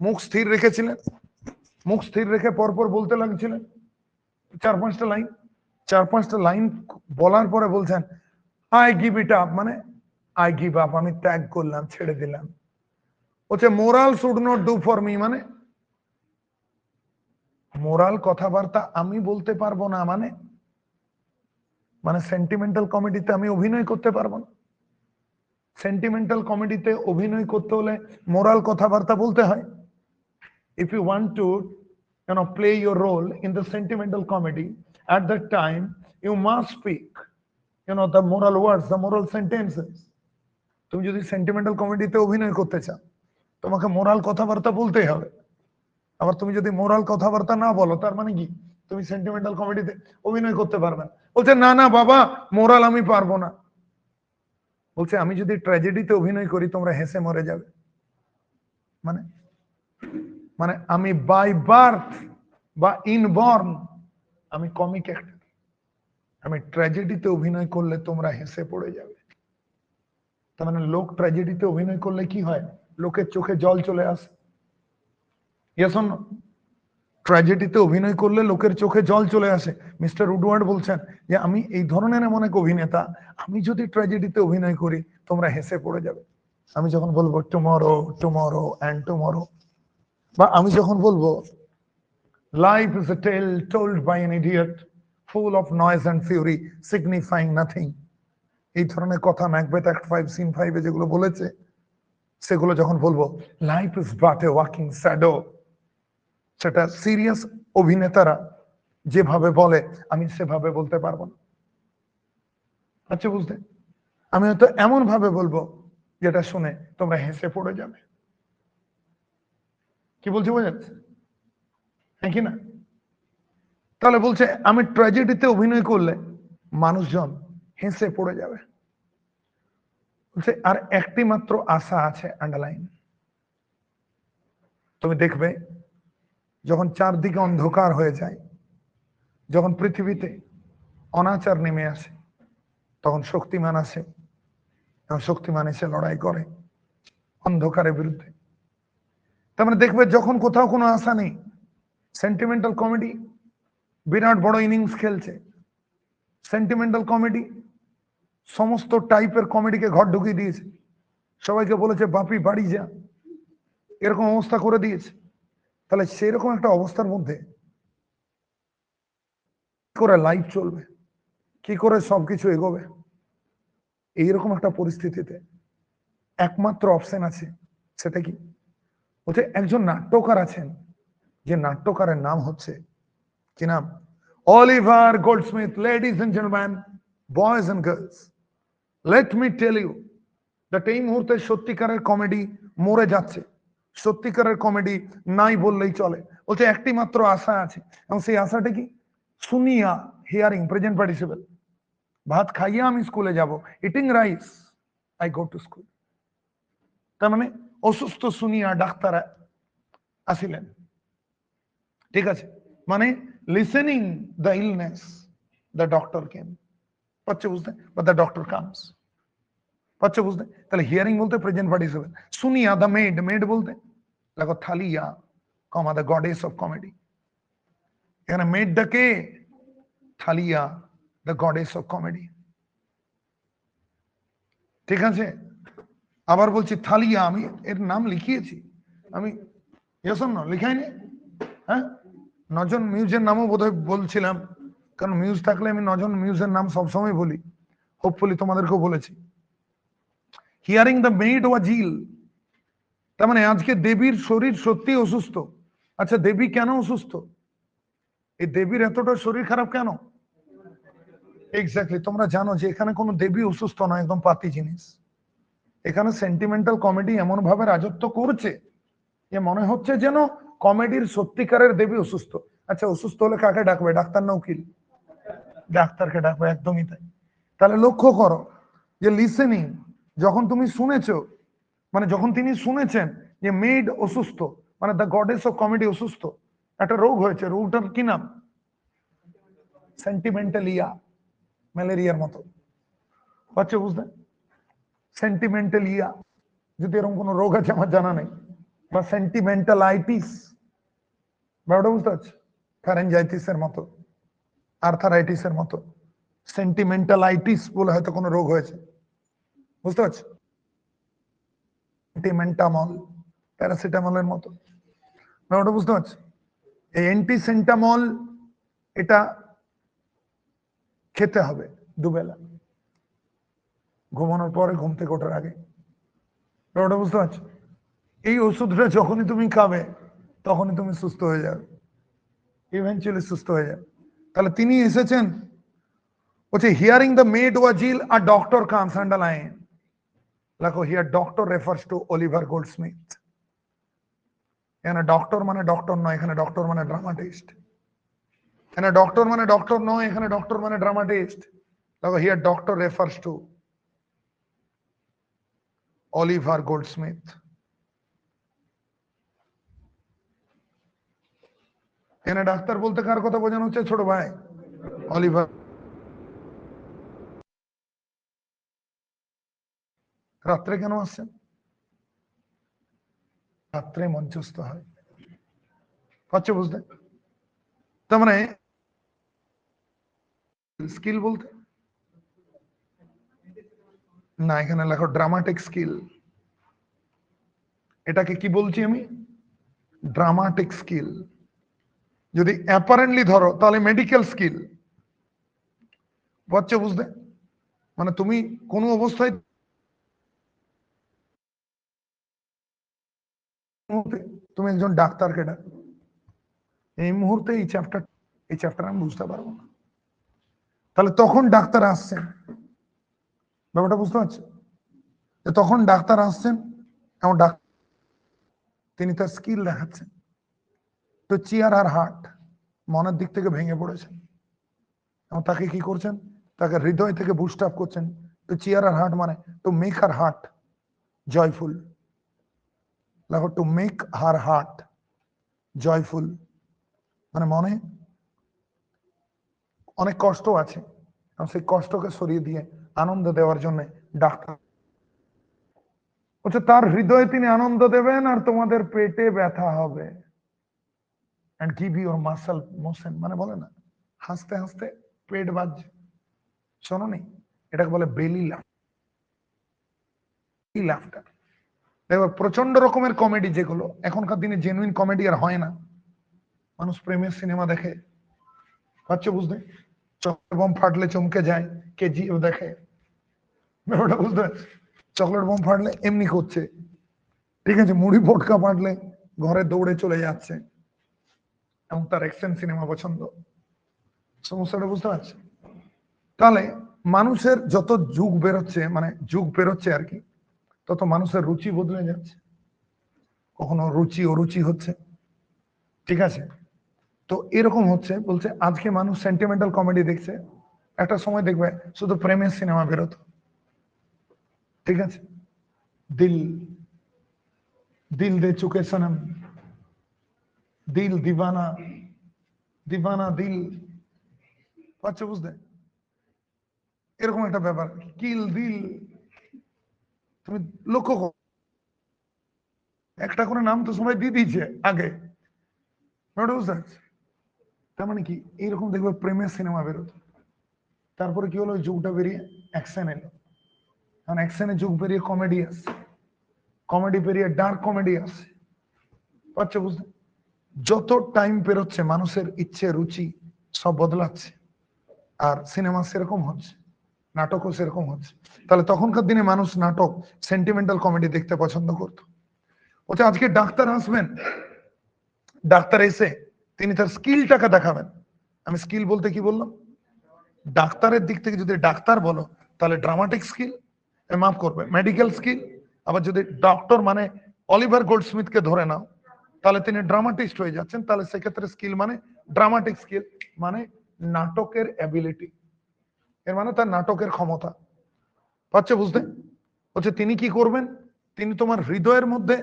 মুখ স্থির রেখেছিলেন, মুখ স্থির রেখে পরপর বলতে লাগছিলেন 4-5টা লাইন। 4-5টা লাইন বলার পরে বলছেন, আই গিভ ইট আপ, মানে আই গিভ আপ, আমি ত্যাগ করলাম, ছেড়ে দিলাম। হচ্ছে moral should not do for me, মানে মোরাল কথাবার্তা আমি বলতে পারবো না, মানে মানে সেন্টিমেন্টাল কমেডিতে আমি অভিনয় করতে পারবো না। সেন্টিমেন্টাল কমেডিতে অভিনয় করতে হলে মোরাল কথাবার্তা বলতে হয়। If you want to, play your role in the sentimental comedy, at that time you must speak, the moral words, the moral sentences. তুমি যদি সেন্টিমেন্টাল কমেডিতে অভিনয় করতে চাও, তোমাকে মোরাল কথাবার্তা বলতেই হবে। আবার তুমি যদি মোরাল কথাবার্তা না বলো, তার মানে কি? তুমি সেন্টিমেন্টাল কমেডিতে অভিনয় করতে পারবে না। বলছে না না বাবা, মোরাল আমি পারবো না। বলছে আমি যদি ট্র্যাজেডিতে অভিনয় করি, তোমরা হেসে মরে যাবে। মানে মানে আমি বাই বার্থ বা ইনবর্ন আমি কমিক অ্যাক্টর। আমি ট্র্যাজেডিতে অভিনয় করলে তোমরা হেসে পড়ে যাবে। তার মানে লোক ট্র্যাজেডিতে অভিনয় করলে কি হয়? লোকের চোখে জল চলে আসে। Yes or no? ট্র্যাজেডিতে অভিনয় করলে লোকের চোখে জল চলে আসে। মিস্টার উডওয়ার্ড বলছেন যে আমি এই ধরনের এমন এক অভিনেতা, আমি যদি ট্র্যাজেডিতে অভিনয় করি, তোমরা হেসে পড়ে যাবে। আমি যখন বলবো টুমরো টুমরো অ্যান্ড টুমরো, বা আমি যখন বলবো life is a tale told by an idiot full of noise and fury signifying nothing, এই ধরনের কথা ম্যাকবেথ অ্যাক্ট 5 সিন 5 এ যেগুলো বলেছে, সেগুলো যখন বলবো life is but A walking shadow, সেটা সিরিয়াস অভিনেতারা যেভাবে বলে, আমি সেভাবে বলতে পারবো না। আচ্ছা, বুঝতে? আমি হয়তো এমন ভাবে বলবো যেটা শুনে তোমরা হেসে পড়ে যাবে। কি বলছি বোঝা যাচ্ছে? হ্যাঁ কি না? তাহলে বলছে আমি ট্র্যাজেডিতে অভিনয় করলে মানুষজন হেসে পড়ে যাবে। বলছে আর একটি মাত্র আশা আছে, আন্ডারলাইন। তুমি দেখবে যখন চারদিকে অন্ধকার হয়ে যায়, যখন পৃথিবীতে অনাচার নেমে আসে, তখন শক্তিমান আসে এবং শক্তিমান এসে লড়াই করে অন্ধকারের বিরুদ্ধে। তার মানে দেখবে যখন কোথাও কোনো আশা নেই, সেন্টিমেন্টাল কমেডি বিরাট বড় ইনিংস খেলছে। সেন্টিমেন্টাল কমেডি সমস্ত টাইপের কমেডিকে ঘর ঢুকিয়ে দিয়েছে, সবাইকে বলেছে বাপি বাড়ি যা, এরকম অবস্থা করে দিয়েছে। তাহলে সেরকম একটা অবস্থার মধ্যে কি করে লাইফ চলবে, কি করে সবকিছু এগোবে? এইরকম একটা পরিস্থিতিতে একমাত্র অপশন আছে, সেটা কি? বলছে একজন নাট্যকার আছেন, যে নাট্যকারের নাম হচ্ছে কি নাম? Oliver Goldsmith. Ladies and gentleman, boys and girls, let me tell you that এই মুহূর্তে সত্যিকারের কমেডি মরে যাচ্ছে, সত্যিকারের কমেডি নাই বললেই চলে। বলছে একটি মাত্র আশা আছে, এবং সেই আশাটা কি? শুনিয়া, হিয়ারিং, প্রেজেন্ট পার্টিসিপল। ভাত খাইয়া আমি স্কুলে যাব, eating rice I go to school. তার মানে অসুস্থ শুনিয়া ডাক্তার আসিলেন, ঠিক আছে? মানে listening the illness the doctor came. পাচ্ছে বুঝতে? বা দ্য ডক্টর কামস। পাচ্ছে বুঝতে? তাহলে হিয়ারিং বলতে প্রেজেন্ট পার্টিসিপল। শুনিয়া দ্য মেড, মেড বলতে দেখো Thalia, comma the goddess of comedy. এখানে মেডটা কে? Thalia, the goddess of comedy, ঠিক আছে? আবার বলছি থালিয়া, আমি এর নাম লিখিয়েছি, আমি লিখাইনি। হ্যাঁ, নজন মিউজের নামও বোধহয় বলছিলাম, কারণ মিউজ থাকলে আমি নজন মিউজের নাম সবসময় বলি, হোপফুলি তোমাদেরকেও বলেছি। হিয়ারিং দ্য মেড ওয়া জিল, তার মানে আজকে দেবীর শরীর সত্যি অসুস্থ। আচ্ছা দেবী কেন অসুস্থ? এই দেবীর এতটা শরীর খারাপ কেন? এক্স্যাক্টলি, তোমরা জানো যে এখানে কোনো দেবী অসুস্থ নয়, একদম পাতি জিনিস। এখানে সেন্টিমেন্টাল কমেডি এমন ভাবে রাজত্ব করছে যে মনে হচ্ছে যেন কমেডির সত্যিকারের দেবী অসুস্থ। আচ্ছা অসুস্থ হলে কাকে ডাকবে? ডাক্তার না উকিল? ডাক্তারকে ডাকবে, একদমই তাই। তাহলে লক্ষ্য করো যে লিসেনিং, যখন তুমি শুনেছো, মানে যখন তিনি শুনেছেন যে মেড অসুস্থ, মানে দ্য গডেস অফ কমেডি অসুস্থ, একটা রোগ হয়েছে, রোগটার কি নাম? সেন্টিমেন্টালিয়া, ম্যালেরিয়ার মতো। পাচ্ছ বুঝতে? সেন্টিমেন্টালিয়া, যদি এরকম কোনো রোগ আছে আমার জানা নেই, বা সেন্টিমেন্টালাইটিস, ব্যাপারটা বুঝতে পারছি? ফ্যারেঞ্জাইটিসের মতো, আর্থারাইটিসের মতো সেন্টিমেন্টালাইটিস বলে হয়তো কোনো রোগ হয়েছে, বুঝতে পারছি? সেন্টিমেন্টামল, প্যারাসিটামলের মতো, ব্যাপারটা বুঝতে পারছি? এই অ্যান্টিসেন্টামল, এটা খেতে হবে দুবেলা, ঘুমানোর পরে, ঘুম থেকে ওঠার আগে, ব্যাপারটা বুঝতে পারছো? এই ওষুধটা যখনই তুমি খাবে তখনই তুমি সুস্থ হয়ে যাবে, ইভেনচুয়ালি সুস্থ হয়ে যাবে। তাহলে তিনি এসেছেন, বলছে hearing the maid was ill a doctor comes, underline দেখো, here doctor refers to Oliver Goldsmith. এখানে ডক্টর মানে ডক্টর নয়, এখানে ডক্টর মানে ড্রামাটিস্ট। এখানে ডক্টর মানে ডক্টর নয়, এখানে ডক্টর মানে ড্রামাটিস্ট। দেখো, here doctor refers to Oliver Goldsmith. এখানে ডাক্তার বলতে কার কথা বোঝানো হচ্ছে? ছোট ভাই অলিভার। রাত্রে কেন আসছেন? রাত্রে মঞ্চস্থ হয়, পাচ্ছ বুঝতে? তার মানে স্কিল বলতে না, এখানে লেখো ড্রামাটিক স্কিল। এটাকে কি বলছি আমি? Dramatic skill. যদি অ্যাপারেন্টলি ধরো তাহলে মেডিকেল স্কিল, পাচ্ছ বুঝতে? মানে তুমি কোনো অবস্থায় তুমি একজন ডাক্তারকে ডাক, এই মুহূর্তে এই চ্যাপ্টার আমি বুঝতে পারবো না, তাহলে তখন ডাক্তার আসছেন, ব্যাপারটা বুঝতে পারছো? তখন ডাক্তার আসছেন এবং তিনি তার স্কিল দেখাচ্ছেন। তো চেয়ার আর হার্ট মনের দিক থেকে ভেঙে পড়েছেন, এবং তাকে কি করছেন? তাকে হৃদয় থেকে বুস্ট আপ করছেন। তো চেয়ার আর হার্ট মানে to make her heart joyful. দেখো, to make her heart joyful মানে মনে অনেক কষ্ট আছে, এবং সেই কষ্টকে সরিয়ে দিয়ে আনন্দ দেওয়ার জন্য ডাক্তার বলছে তার হৃদয়ে তিনি আনন্দ দেবেন আর তোমাদের পেটে ব্যথা হবে and give your muscle motion, মানে বলে না হাসতে হাসতে পেট বাজছে, শোনোনি? এটাকে বলে বেলি লাফটার। দেখো প্রচন্ড রকমের কমেডি যেগুলো এখনকার দিনে জেনুইন কমেডি আর হয় না, মানুষ প্রেমের সিনেমা দেখে, পাচ্ছ বুঝতে? চকলেট বোম ফাটলে চমকে যায়, কেজিএফ দেখে, ব্যাপারটা বুঝতে পারছি? চকলেট বোম ফাটলে এমনি করছে, ঠিক আছে, মুড়ি পটকা ফাটলে ঘরে দৌড়ে চলে যাচ্ছে, এবং তার অ্যাকশন সিনেমা পছন্দ। সমস্যাটা বুঝতে পারছি? তাহলে মানুষের যত যুগ বেরোচ্ছে, মানে যুগ বেরোচ্ছে আর কি, তত মানুষের রুচি বদলে যাচ্ছে, কখনো রুচি অরুচি হচ্ছে, ঠিক আছে? তো এরকম হচ্ছে, বলছে আজকে মানুষ সেন্টিমেন্টাল কমেডি দেখছে, একটা সময় দেখবে শুধু প্রেমের সিনেমা বেরোতো, ঠিক আছে, দিল দিল দে চুকে সনম, দিল দিবানা, দিবানা দিল, পাচ্ছ বুঝতে? এরকম একটা ব্যাপার, কিল দিল, তুমি লক্ষ্য করো একটা করে নাম তো সবাই দিয়ে দিয়েছে আগে, বুঝতে পারছি? তার মানে কি এইরকম দেখবে প্রেমের সিনেমা বেরোতো, তারপরে কি হলো, যুগটা বেরিয়ে অ্যাকশন এলো, কারণ অ্যাকশনের যুগ বেরিয়ে কমেডি আসছে, কমেডি পেরিয়ে ডার্ক কমেডি আসছে, পাচ্ছ বুঝতে? যত টাইম পেরোচ্ছে মানুষের ইচ্ছে রুচি সব বদলাচ্ছে, আর সিনেমা সেরকম হচ্ছে, নাটকও সেরকম হচ্ছে। তাহলে তখনকার দিনে মানুষ নাটক সেন্টিমেন্টাল কমেডি দেখতে পছন্দ করতো। বলছে আজকে ডাক্তার আসবেন, ডাক্তার এসে তিনি তার স্কিলটাকে দেখাবেন। আমি স্কিল বলতে কি বললাম? ডাক্তারের দিক থেকে যদি ডাক্তার বলো তাহলে ড্রামাটিক স্কিল, মাফ করবে মেডিকেল স্কিল, আবার যদি ডক্টর মানে অলিভার গোল্ডস্মিথকে ধরে নাও তাহলে তিনি ড্রামাটিস্ট হয়ে যাচ্ছেন, তাহলে সেক্ষেত্রে স্কিল মানে ড্রামাটিক স্কিল, মানে নাটকের অ্যাবিলিটি, এর মানে তার নাটকের ক্ষমতা, পাচ্ছে বুঝতে? হচ্ছে তিনি কি করবেন, তিনি তোমার হৃদয়ের মধ্যে,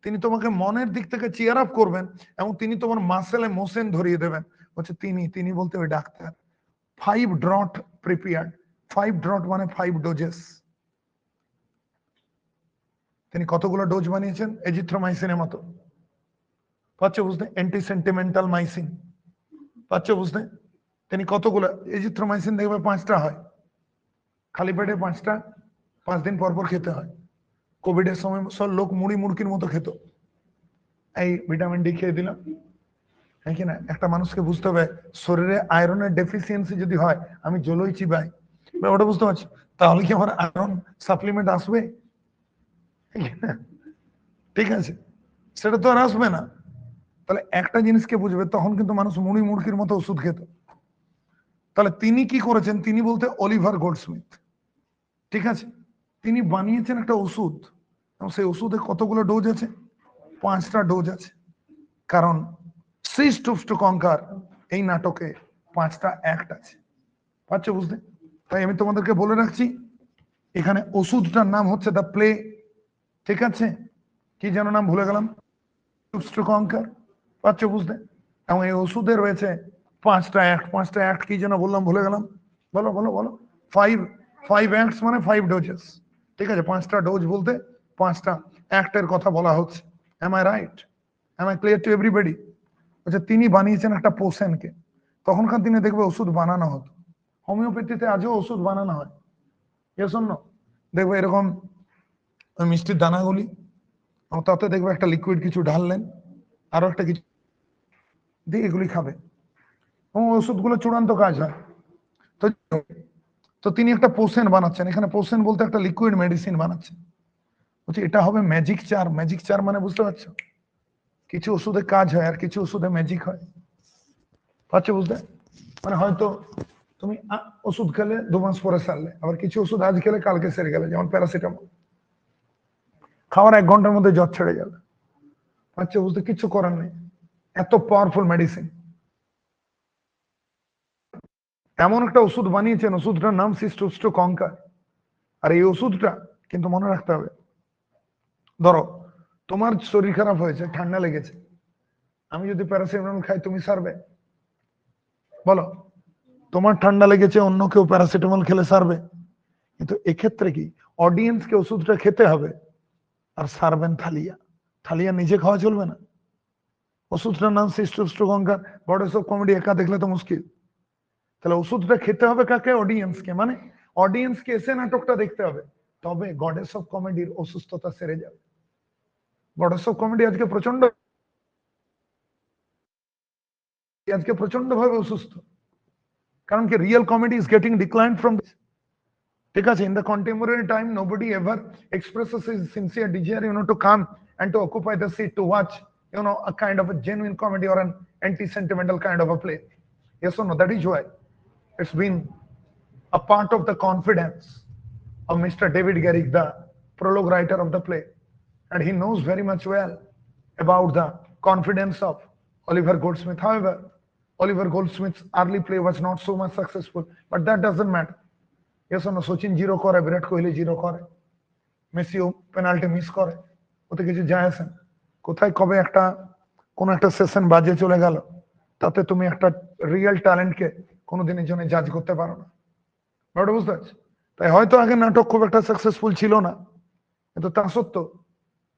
তিনি তোমাকে মনের দিক থেকে চিয়ার আপ করবেন, এবং তিনি তোমার মাসেলে মোশন ধরিয়ে দেবেন। হচ্ছে তিনি তিনি বলতে ওই ডাক্তার। 5 ড্রট প্রিপেয়ার্ড, 5 ড্রট মানে 5 ডোজেস। তিনি কতগুলো ডোজ বানিয়েছেন এজিথ্রোমাইসিনের মতো, পাচ্ছ বুঝতে? অ্যান্টি সেন্টিমেন্টাল মাইসিন, পাচ্ছ বুঝতে? তিনি কতগুলো এজিথ্রোমাইসিন দেখবে 5টা হয়, খালি পেটে 5টা, 5 দিন পর পর খেতে হয়। কোভিডের সময় সব লোক মুড়ি মুড়কির মতো খেত, এই ভিটামিন ডি খেয়ে দিলাম, হ্যাঁ কিনা? একটা মানুষকে বুঝতে হবে শরীরে আয়রনের ডেফিসিয়েন্সি যদি হয়, আমি জলই চিবাই, ওটা বুঝতে পারছি, তাহলে কি আমার আয়রন সাপ্লিমেন্ট আসবে? ঠিক আছে, সেটা তো আর আসবে না। তাহলে একটা জিনিসকে বুঝবে, তখন কিন্তু মানুষ মুড়ি মুড়কির মতো ওষুধ খেত। তাহলে তিনি কি করেছেন, তিনি বলতে অলিভার গোল্ডস্মিথ, ঠিক আছে, তিনি বানিয়েছেন একটা ওষুধ, এবং সেই ওষুধে কতগুলো ডোজ আছে? 5টা ডোজ আছে, কারণ সিজ টু কঙ্কার এই নাটকে 5টা অ্যাক্ট আছে, পাচ্ছ বুঝতে? তাই আমি তোমাদেরকে বলে রাখছি, এখানে ওষুধটার নাম হচ্ছে দ্য প্লে, ঠিক আছে, কি যেন নাম ভুলে গেলাম, টু কঙ্কার, পাচ্ছ বুঝতে? এবং এই ওষুধে রয়েছে 5টা অ্যাক্ট, 5টা অ্যাক্ট কি যেন বললাম, ভুলে গেলাম, বলো বলো বলো। 5 অ্যাক্টস মানে 5 ডোজেস, ঠিক আছে, 5টা ডোজ বলতে 5টা অ্যাক্টের কথা বলা হচ্ছে। Am I right? Am I clear to everybody? আচ্ছা, তিনি বানিয়েছেন একটা পোষণকে। তখনকার দিনে দেখবে ওষুধ বানানো হতো, হোমিওপ্যাথিতে আজও ওষুধ বানানো হয়, এ শোনো, দেখবে এরকম ওই মিষ্টির দানাগুলি, এবং তাতে দেখবে একটা লিকুইড কিছু ঢাললেন, আরো একটা কিছু দিয়ে এগুলি খাবে, এবং ওষুধগুলো চূড়ান্ত কাজ হয়। তো তো তিনি একটা পোষণ বানাচ্ছেন, এখানে পোষণ বলতে একটা লিকুইড মেডিসিন বানাচ্ছেন। বলছি এটা হবে ম্যাজিক চার, ম্যাজিক চার মানে বুঝতে পারছো? কিছু ওষুধে কাজ হয় আর কিছু ওষুধে ম্যাজিক হয়, পাচ্ছ বুঝতে? মানে হয়তো তুমি ওষুধ খেলে 2 মাস পরে সারলে, আবার কিছু ওষুধ আজ খেলে কালকে সেরে গেলে, যেমন প্যারাসিটামল খাওয়ার 1 ঘন্টার মধ্যে জ্বর ছেড়ে যাবে, পাচ্ছ বুঝতে? কিছু করার নেই, এত পাওয়ারফুল মেডিসিন। এমন একটা ওষুধ বানিয়েছেন, ওষুধটার নাম সিস্টোস্টো কঙ্কার। আর এই ওষুধটা কিন্তু মনে রাখতে হবে, ধরো তোমার শরীর খারাপ হয়েছে, ঠান্ডা লেগেছে, আমি যদি প্যারাসিটামল খাই তুমি সারবে? বলো, তোমার ঠান্ডা লেগেছে, অন্য কেউ প্যারাসিটামল খেলে সারবে? কিন্তু এক্ষেত্রে কি অডিয়েন্সকে ওষুধটা খেতে হবে আর সারবেন থালিয়া, থালিয়া নিজে খাওয়া চলবে না। ওষুধটার নাম সিস্টোস্টোগঙ্গার, গডেস অফ কমেডি, একা দেখলে তো মুশকিল। তাহলে ওষুধটা খেতে হবে কাকে? অডিয়েন্সকে। মানে অডিয়েন্সকে এসে নাটকটা দেখতে হবে, তবে গডেস অফ কমেডির অসুস্থতা সেরে যাবে। গডেস অফ কমেডি আজকে প্রচন্ড ভাবে অসুস্থ, কারণ কি real comedy is getting decline from, ঠিক আছে, in the contemporary time nobody ever expresses his sincere desire to come and to occupy the seat to watch a kind of a genuine comedy or an anti-sentimental kind of a play. Yes or no? That is why it's been a part of the confidence of Mr. David Garrick, the prologue writer of the play, and he knows very much well about the confidence of Oliver Goldsmith. However, Oliver Goldsmith's early play was not so much successful, but that doesn't matter. Yes or no? Sachin zero করে, বিরাট কোহলি জিরো করে, মেসিও পেনাল্টি মিস করে, ওতে কিছু যায় আসে না। কোথায় কবে একটা কোন একটা সেশন বাজে চলে গেল, তাতে তুমি একটা রিয়েল ট্যালেন্টকে কোনোদিনের জন্য জাজ করতে পারো না। ব্যাপারটা বুঝতে পারছি? তাই হয়তো আগে নাটক খুব একটা সাকসেসফুল ছিল না, কিন্তু তা সত্ত্বেও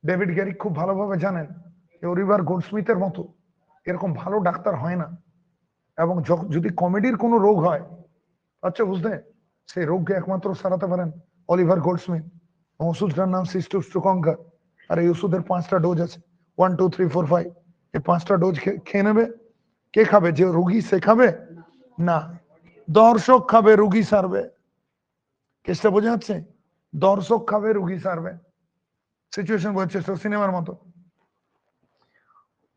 ডেভিড গ্যারিক খুব ভালোভাবে জানেন যে অলিভার গোল্ডস্মিথের মতো এরকম ভালো ডাক্তার হয় না, এবং যদি কমেডির কোনো রোগ হয়, আচ্ছা বুঝতে, সেই রোগকে একমাত্র সারাতে পারেন অলিভার গোল্ডস্মিথ। ওষুধটার নাম সিস্টোস্টোগঙ্গার, আর এই ওষুধের 5টা ডোজ আছে, 1 2 3 4 5। এই 5টা ডোজ খেয়ে নেবে। কে খাবে? যে রোগী সে খাবে না, দর্শক খাবে, রোগী সারবে। কেসটা বোঝা যাচ্ছে? দর্শক খাবে, রোগী সারবে। সিচুয়েশন বোঝাচ্ছে, সিনেমার মতো।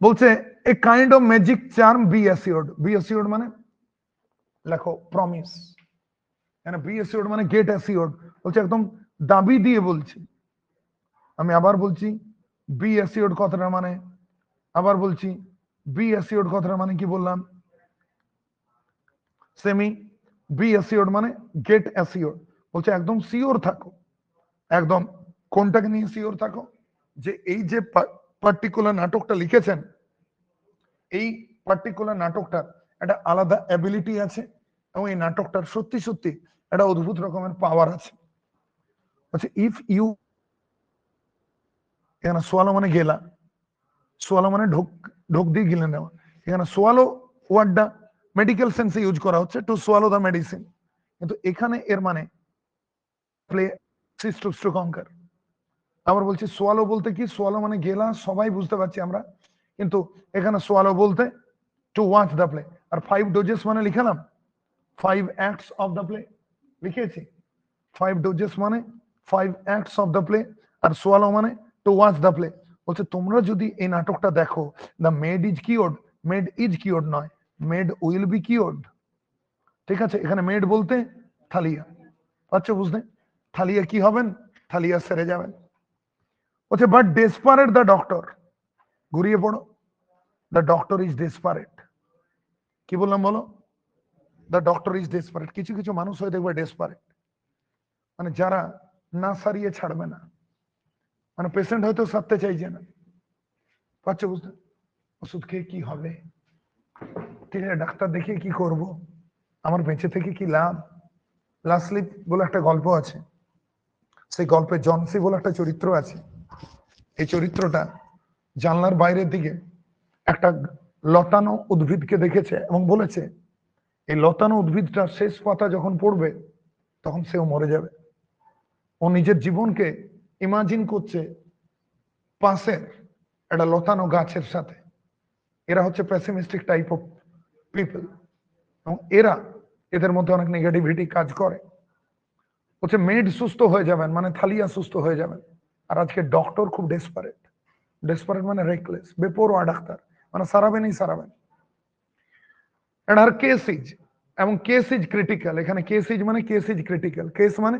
বলছে a kind of magic charm be assured. Be assured মানে লেখো প্রমিস, বি অ্যাসিওর্ড মানে গেট অ্যাসিওর্ড। বলছে একদম দাবি দিয়ে বলছি, আমি আবার বলছি, বি অ্যাসিওর্ড কথাটা মানে, আবার বলছি, বি অ্যাসিওর্ড কথাটা মানে কি বললাম? সেমি। বি অ্যাসিওর্ড মানে গেট অ্যাসিওর্ড। বলছে একদম সিওর থাকো। একদম কোনটাকে নিয়ে সিওর থাকো? যে এই যে পার্টিকুলার নাটকটা লিখেছেন, এই পার্টিকুলার নাটকটার একটা আলাদা অ্যাবিলিটি আছে, এবং এই নাটকটার সত্যি সত্যি একটা অদ্ভুত রকমের পাওয়ার আছে। বলছে ইফ ইউ, এখানে সোয়ালো মানে গেলা, সোয়ালো মানে ঢোক, ঢোক দিয়ে গিলে নেওয়া। এখানে সোয়ালো ওয়ার্ডটা মেডিকেল সেন্সে ইউজ করা হচ্ছে, টু সোয়ালো দ্য মেডিসিন, কিন্তু এখানে এর মানে প্লে সিস্টোস্টোগঙ্গার। আবার বলছি সোয়ালো বলতে কি, সোয়ালো মানে গেলা, সবাই বুঝতে পারছি আমরা, কিন্তু এখানে সোয়ালো বলতে টু ওয়াচ দ্য প্লে। আর 5 ডোজেস মানে লিখালাম 5 অ্যাক্টস অফ দ্য প্লে, লিখেছি 5 ডোজেস মানে 5 অ্যাক্টস অফ দ্য প্লে, আর সোয়ালো মানে টু ওয়াচ দ্য প্লে। বলছে তোমরা যদি এই নাটকটা দেখো, the maid is cured, maid is cured নয়, মেড উইল বি কিওর্ড। ঠিক আছে, এখানে মেড বলতে থালিয়া, আচ্ছা বুঝতে, থালিয়া কি হবেন? থালিয়া সেরে যাবেন। বলছে বাট ডেসপারেট দ্য ডক্টর, ঘুরিয়ে পড়ো, দ্য ডক্টর ইজ ডেসপারেট। কি বললাম বলো? The doctor is desperate. কিছু কিছু মানুষ হয়ে দেখবে ডেসপারেট, মানে যারা না সারিয়ে ছাড়বে না, মানে পেশেন্ট হয়তো সারতে চাইছে না, পাচ্ছ বুঝতে, ওষুধ খেয়ে কি হবে, ঠিক আছে ডাক্তার দেখিয়ে কি করব, আমার বেঁচে থেকে কি লাভ। লাস্ট স্লিপ বলে একটা গল্প আছে, সেই গল্পে জনসি বলে একটা চরিত্র আছে। এই চরিত্রটা জানলার বাইরের দিকে একটা লতানো উদ্ভিদকে দেখেছে এবং বলেছে এই লতানো উদ্ভিদটা শেষ পাতা যখন পড়বে তখন সেও মরে যাবে। ও নিজের জীবনকে ইমাজিন করছে পাশের একটা লতানো গাছের সাথে। এরা হচ্ছে পেসিমিস্টিক টাইপ অফ পিপল, এবং এদের মধ্যে অনেক নেগেটিভিটি কাজ করে। হচ্ছে মেড সুস্থ হয়ে যাবেন মানে থালিয়া সুস্থ হয়ে যাবেন, আর আজকে ডক্টর খুব ডেসপারেট। ডেসপারেট মানে রেকলেস, বেপরোয়া ডাক্তার, মানে সারাবেনই সারাবেন। আর কেস ইজ, এবং কেস ইজ ক্রিটিক্যাল। এখানে কেস ইজ মানে কেস ইজ ক্রিটিক্যাল। কেস মানে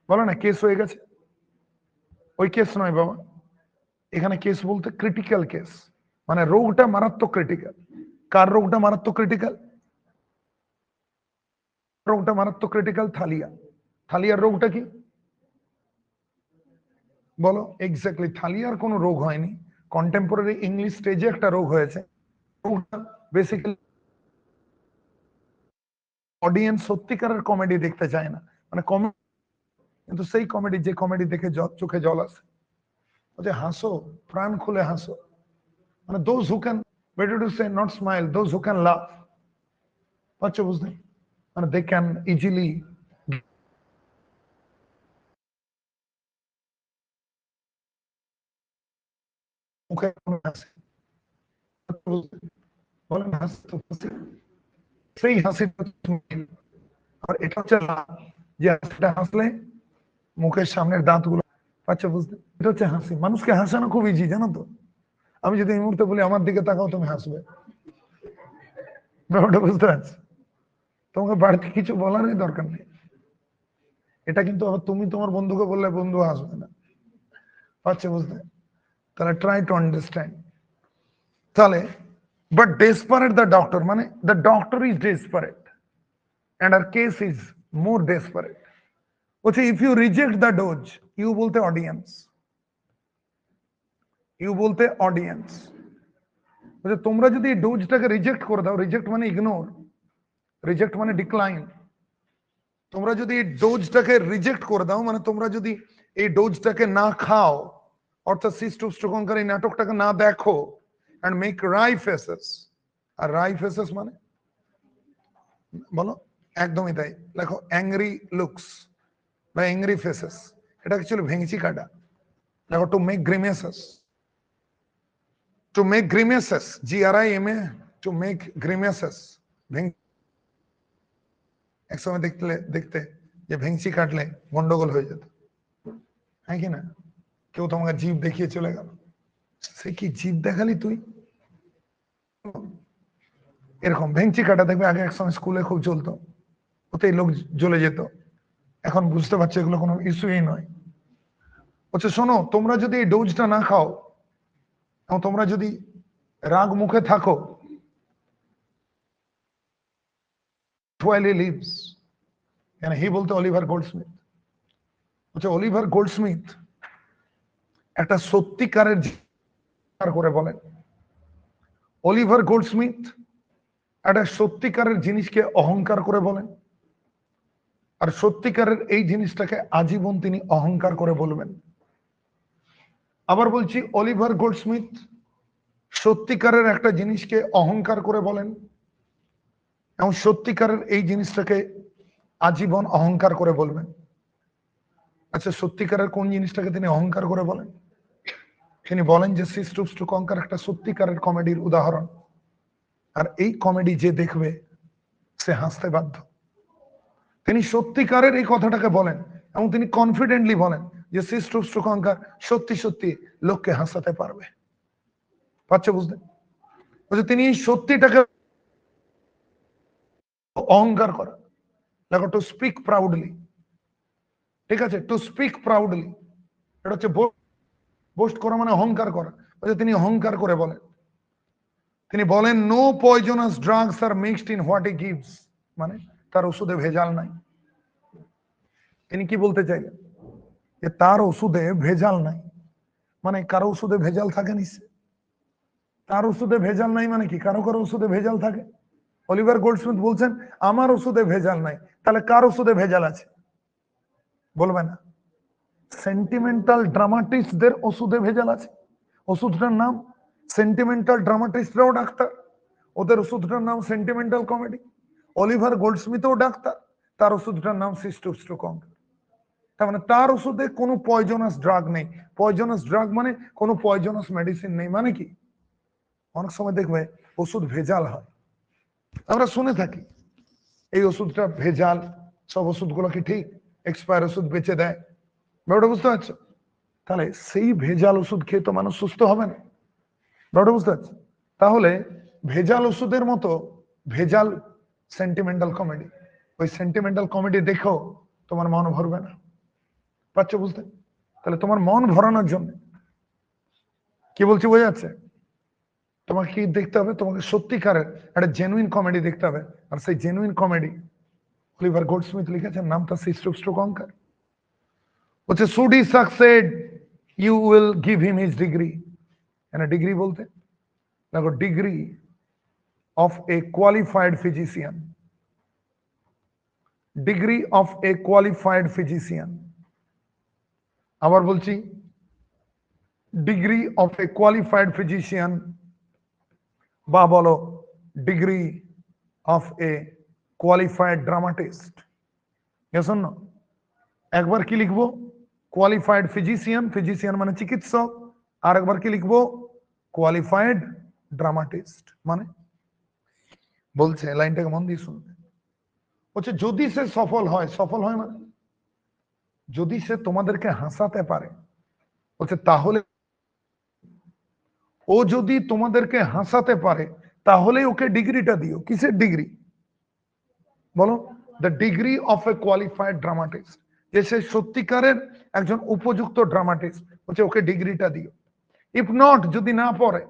বলো না কেস হয়ে গেছে, ওই কেস নয় বাবা, এখানে কেস বলতে ক্রিটিক্যাল কেস, মানে রোগটা মারাত্মক ক্রিটিক্যাল। কার রোগটা মারাত্মক ক্রিটিক্যাল? রোগটা মারাত্মক ক্রিটিক্যাল থালিয়া। থালিয়ার রোগটা কি বলো? এক্স্যাক্টলি, থালিয়ার কোনো রোগ হয়নি, কন্টেম্পোরারি ইংলিশ স্টেজে একটা রোগ হয়েছে। রোগটা বেসিক্যালি অডিয়েন্স সত্যিকারের কমেডি দেখতে চায় না, মানে কমেডি, কিন্তু সেই কমেডি যে কমেডি দেখে চোখে জল আসে, যে হাসো, প্রাণ খুলে হাসো, মানে those who can, better to say not smile, those who can laugh, পাচ্ছ বুঝতে, মানে they can easily মুখে হাসি, বলেন হাসি তো হাসি, সেই হাসিটা আর এটা হচ্ছে লাভ, যে হাসিটা হাসলে মুখের সামনের দাঁতগুলো, পাচ্ছ বুঝতে, এটা হচ্ছে হাসি। মানুষকে হাসানো খুব ইজি, জানো তো। আমি যদি এই মুহূর্তে বলি আমার দিকে তাকাও, তুমি হাসবে, ব্যাপারটা বুঝতে পারছি। তোমাকে বাড়তি কিছু বলারই দরকার নেই। এটা কিন্তু আবার তুমি তোমার বন্ধুকে বললে বন্ধু হাসবে না, পাচ্ছে বুঝতে। তাহলে ট্রাই টু আন্ডারস্ট্যান্ড। তাহলে বাট ডেসপারেট দ্য ডক্টর, মানে the doctor is desperate and our case is more desperate. বলছে if you reject the dose, you বলতে অডিয়েন্স, ইউ বলতে অডিয়েন্স, বলছে তোমরা যদি এই ডোজটাকে রিজেক্ট করে দাও, রিজেক্ট মানে ইগনোর, রিজেক্ট মানে ডিক্লাইন, তোমরা যদি এই ডোজটাকে রিজেক্ট করে দাও, মানে তোমরা যদি এই ডোজটাকে না খাও, অর্থাৎ সিস্টোস্টোকনকার এই নাটকটাকে না দেখো, and make wry faces, R wry faces মানে বলো, একদমই তাই, লেখো অ্যাংরি লুকস বা অ্যাংরি ফেসেস, এটা অ্যাকচুয়ালি ভেঙচি কাটা, দেখো to make grimaces, to make grimaces, GRIMA, to make grimaces, এক সময় দেখতে দেখতে যে ভেঙচি কাটলে গন্ডগোল হয়ে যেত, হ্যাঁ কি না? কেউ তোমাকে জিভ দেখিয়ে চলে গেল, সে কি জিভ দেখালি তুই, এরকম ভেঙচি কাটা দেখবে আগে এক সময় স্কুলে খুব চলতো, ওতেই লোক জ্বলে যেত, এখন বুঝতে পারছো এগুলো কোনো ইস্যুই নয়। বলছে শোনো, তোমরা যদি এই ডোজটা না খাও এবং তোমরা যদি রাগ মুখে থাকো, while he lives, হি বলতে অলিভার গোল্ডস্মিথ, বলছে অলিভার গোল্ডস্মিথ একটা সত্যিকারের করে বলেন, অলিভার গোল্ডস্মিথ একটা সত্যিকারের জিনিসকে অহংকার করে বলেন, আর সত্যিকারের এই জিনিসটাকে আজীবন তিনি অহংকার করে বলবেন। আবার বলছি, অলিভার গোল্ডস্মিথ সত্যিকারের একটা জিনিসকে অহংকার করে বলেন এবং সত্যিকারের এই জিনিসটাকে আজীবন অহংকার করে বলবেন। আচ্ছা, সত্যিকারের কোন জিনিসটাকে তিনি অহংকার করে বলেন? তিনি বলেন যে সিস্টুপস টু কঙ্কার একটা সত্যিকারের কমেডির উদাহরণ, আর এই কমেডি যে দেখবে সে হাসতে বাধ্য। তিনি সত্যিকারের এই কথাটাকে বলেন এবং তিনি কনফিডেন্টলি বলেন যে সিস্টুপস টু কঙ্কার সত্যি সত্যি লোককে হাসাতে পারবে, পাচ্ছে বুঝতে। তিনি এই সত্যিটাকে অহংকার করা, দেখো টু স্পিক প্রাউডলি, ঠিক আছে, টু স্পিক প্রাউডলি, এটা হচ্ছে বোস্ট করা, মানে অহংকার করা। তিনি অহংকার করে বলেন, তিনি বলেন no poisonous drugs are mixed in what he gives, মানে তার ওষুধে ভেজাল নাই। তিনি কি বলতে চাইলেন? যে তার ওষুধে ভেজাল নাই, মানে কারো ওষুধে ভেজাল থাকে নিশ্চয়, তার ওষুধে ভেজাল নাই মানে কি, কারো কারো ওষুধে ভেজাল থাকে। অলিভার গোল্ডস্মিথ বলছেন আমার ওষুধে ভেজাল নাই, তাহলে কার ওষুধে ভেজাল আছে বলবে না? সেন্টিমেন্টাল ড্রামাটিস্টদের ওষুধে ভেজাল আছে। ওষুধটার নাম সেন্টিমেন্টাল ড্রামাটিস্টরাও ডাক্তার, ওদের ওষুধটার নাম সেন্টিমেন্টাল কমেডি। অলিভার গোল্ডস্মিথও ডাক্তার, তার ওষুধটার নাম সিস্টুপস টু কঙ্কার। তার মানে তার ওষুধে কোনো পয়জনাস ড্রাগ নেই। পয়জনাস ড্রাগ মানে কোনো পয়জনাস মেডিসিন নেই, মানে কি অনেক সময় দেখবে ওষুধ ভেজাল হয়, আমরা শুনে থাকি এই ওষুধটা ভেজাল, সব ওষুধগুলো কি ঠিক, এক্সপায়ার ওষুধ বেঁচে দেয়, ব্যাপারটা বুঝতে পারছো? তাহলে সেই ভেজাল ওষুধ খেয়ে তো মানুষ সুস্থ হবে না, ব্যাপারটা বুঝতে পারছো? তাহলে ভেজাল ওষুধের মতো ভেজাল সেন্টিমেন্টাল কমেডি, ওই সেন্টিমেন্টাল কমেডি দেখো তোমার মন ভরবে না, পাচ্ছ বুঝতে? তাহলে তোমার মন ভরানোর জন্য কি বলছি বোঝা যাচ্ছে? তোমাকে কি দেখতে হবে? তোমাকে সত্যিকারের একটা জেনুইন কমেডি দেখতে হবে, আর সেই জেনুইন কমেডি অলিভার গোল্ডস্মিথ লিখেছেন, নামটা সিস্টুপস টু কঙ্কার। বলছে should he succeed you will give him his degree, মানে ডিগ্রি বলতে দেখো degree of a qualified physician, degree of a qualified physician. আবার বলছি, degree of a qualified physician, বা বলো degree of a qualified dramatist. শোনো, একবার কি লিখবো? কোয়ালিফাইড ফিজিশিয়ান, ফিজিশিয়ান মানে চিকিৎসক, আর একবার কি লিখবো? Qualified dramatist. মানে বলছে, লাইনটাকে মন দিয়ে শুনবে, বলছে যদি সে সফল হয়, সফল হয় মানে যদি সে তোমাদেরকে হাসাতে পারে, বলছে তাহলে, ও যদি তোমাদেরকে হাসাতে পারে তাহলে ওকে ডিগ্রিটা দিও। কিসের ডিগ্রি বলো? The degree of a qualified dramatist, যে সে সত্যিকারের একজন উপযুক্ত ড্রামাটিস্ট, বলছে ওকে ডিগ্রিটা দিও। ইফ নট, যদি না পড়ে,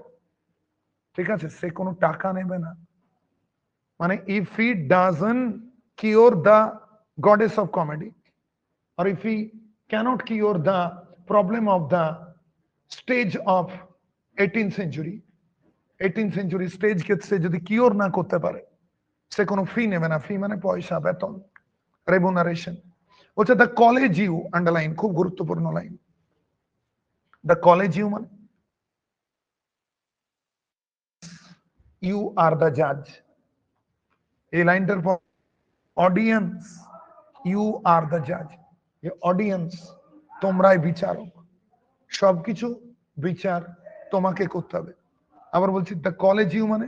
ঠিক আছে, সে কোনো টাকা নেবে না। মানে if he doesn't cure the goddess of comedy, or if he cannot cure the problem of the stage of 18th century, 18th century stage কে সে যদি কিওর না করতে পারে, সে কোনো ফি নেবে না। ফি মানে পয়সা, বেতন, রেমুনারেশন। বলছে দ্য কলেজ ইউ, আন্ডারলাইন, খুব গুরুত্বপূর্ণ লাইন। দ্য কলেজ ইউ মানে ইউ আর দ্য জাজ। এই লাইনটার পর অডিয়েন্স, ইউ আর দ্য জাজ, যে অডিয়েন্স, তোমরাই বিচারক, সবকিছু বিচার তোমাকে করতে হবে। আবার বলছি, দ্য কলেজ ইউ মানে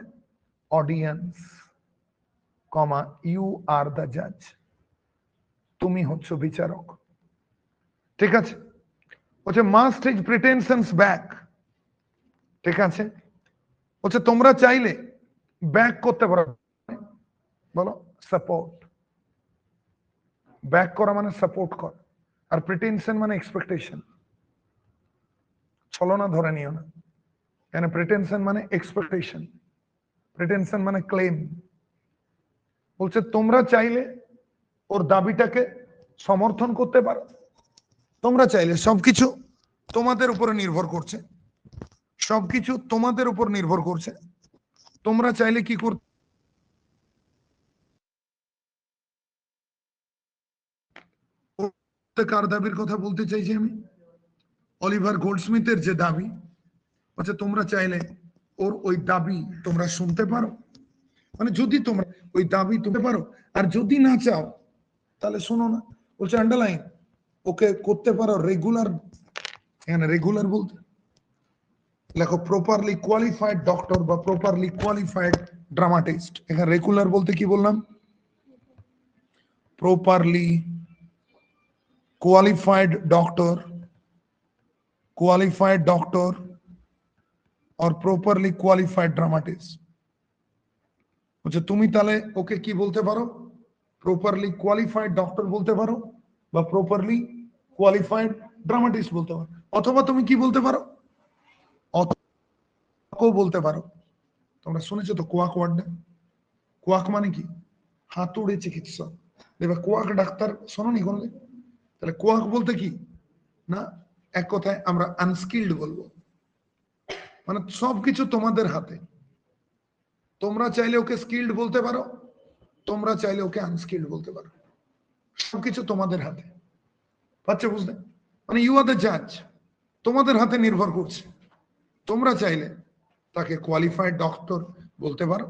audience, comma you are the জাজ, তুমি হচ্ছ বিচারক। ঠিক আছে? বলছে মাস্ট টেক প্রিটেনশনস ব্যাক। ঠিক আছে? বলছে তোমরা চাইলে ব্যাক করতে পারো। বলো সাপোর্ট। ব্যাক করা মানে সাপোর্ট কর, আর প্রিটেনশন মানে এক্সপেকটেশন। ছলনা ধরে নিও না, কেন? প্রিটেনশন মানে এক্সপেকটেশন, প্রিটেনশন মানে ক্লেম। বলছে তোমরা চাইলে ওর দাবিটাকে সমর্থন করতে পারো। তোমরা চাইলে, সবকিছু তোমাদের উপরে নির্ভর করছে, সবকিছু তোমাদের উপর নির্ভর করছে। তোমরা চাইলে কি করতে, কার দাবির কথা বলতে চাইছি আমি? অলিভার গোল্ডস্মিথের যে দাবি, আচ্ছা তোমরা চাইলে ওর ওই দাবি তোমরা শুনতে পারো। মানে যদি তোমরা ওই দাবি তুলতে পারো, আর যদি না চাও তাহলে শোনো না। বলছে আন্ডারলাইন, ওকে করতে পারো রেগুলার। এখানে রেগুলার বলতে লেখো প্রপারলি কোয়ালিফাইড ডক্টর বা প্রপারলি কোয়ালিফাইড ড্রামাটিস্ট। এখানে রেগুলার বলতে কি বললাম? Properly qualified doctor, qualified doctor और প্রপারলি কোয়ালিফাইড ড্রামাটিস্ট। বলছে তুমি তাহলে ওকে কি বলতে পারো? প্রপারলি কোয়ালিফাইড ডক্টর বলতে পারো, বা প্রপারলি কোয়ালিফাইড ড্রামাটিস্ট বলতে পারো, অথবা তুমি কি বলতে পারো? অথবা বলতে পারো। তোমরা শুনেছো তো কোয়াক ওয়ার্ডটা? কোয়াক মানে কি? হাতুড়ে চিকিৎসক। দেখবে কোয়াক ডাক্তার শোনোনি কোনদিন? তাহলে কোয়াক বলতে কি না, এক কথায় আমরা আনস্কিল্ড বলবো। মানে সবকিছু তোমাদের হাতে। তোমরা চাইলে ওকে স্কিল্ড বলতে পারো, তোমরা চাইলে ওকে আনস্কিল্ড বলতে পারো, সবকিছু তোমাদের হাতে। পাচ্ছে বুঝলে? মানে ইউ আর দ্য জাজ, তোমাদের হাতে নির্ভর করছে। তোমরা চাইলে তাকে কোয়ালিফাইড ডক্টর বলতে পারো,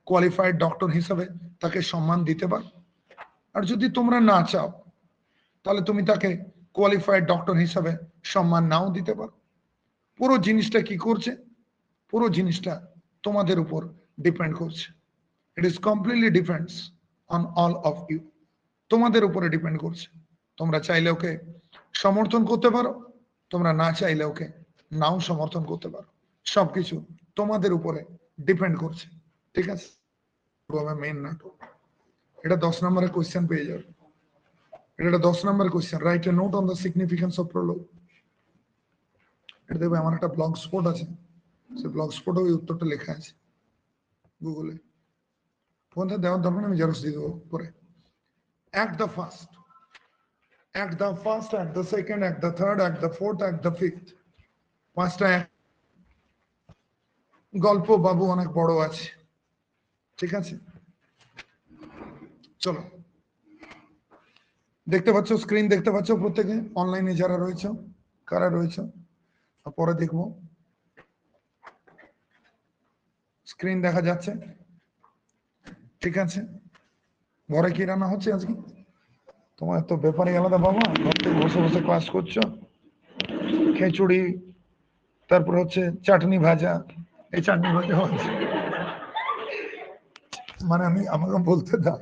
কোয়ালিফাইড ডক্টর হিসাবে তাকে সম্মান দিতে পারো, আর যদি তোমরা না চাও তাহলে তুমি তাকে কোয়ালিফাইড ডক্টর হিসাবে সম্মান নাও দিতে পারো। পুরো জিনিসটা কি করছে? পুরো জিনিসটা তোমাদের উপর ডিপেন্ড করছে। It is completely depends on all of you. তোমাদের উপরে ডিপেন্ড করছে। তোমরা চাইলে ওকে সমর্থন করতে পারো, তোমরা না চাইলে ওকে নাও সমর্থন করতে পারো। সবকিছু তোমাদের উপরে ডিপেন্ড করছে। ঠিক আছে? মেন নাটক এটা 10 নম্বরের কোয়েশ্চেন পেয়ে যাবে। এটা 10 নম্বরের question. Write a note on the significance of Prolog. এটা দেখবে আমার একটা ব্লগ স্পট আছে, সে ব্লগ স্পটে ওই উত্তরটা লেখা আছে গুগলে। ফোনটা দেওয়ার দরকার, আমি জেরক্স দিয়ে দেবো পরে। Act the first, act the first, act the second, act the third, act the fourth, act the fifth. পাঁচটা গল্প বাবু অনেক বড় আছে। ঠিক আছে, চলো দেখতে পাচ্ছ, স্ক্রিন দেখতে পাচ্ছ প্রত্যেকে, অনলাইনে যারা রয়েছে, কারা রয়েছে পরে দেখবো। স্ক্রিন দেখা যাচ্ছে? ঠিক আছে। ঘরে কি রান্না হচ্ছে আজকে? তোমার তো ব্যাপারে আলাদা বাবা, ঘর থেকে বসে বসে ক্লাস করছো। খিচুড়ি, তারপর হচ্ছে চাটনি ভাজা। এই চাটনি ভাজা হচ্ছে, মানে আমি আমাকে বলতে দাও,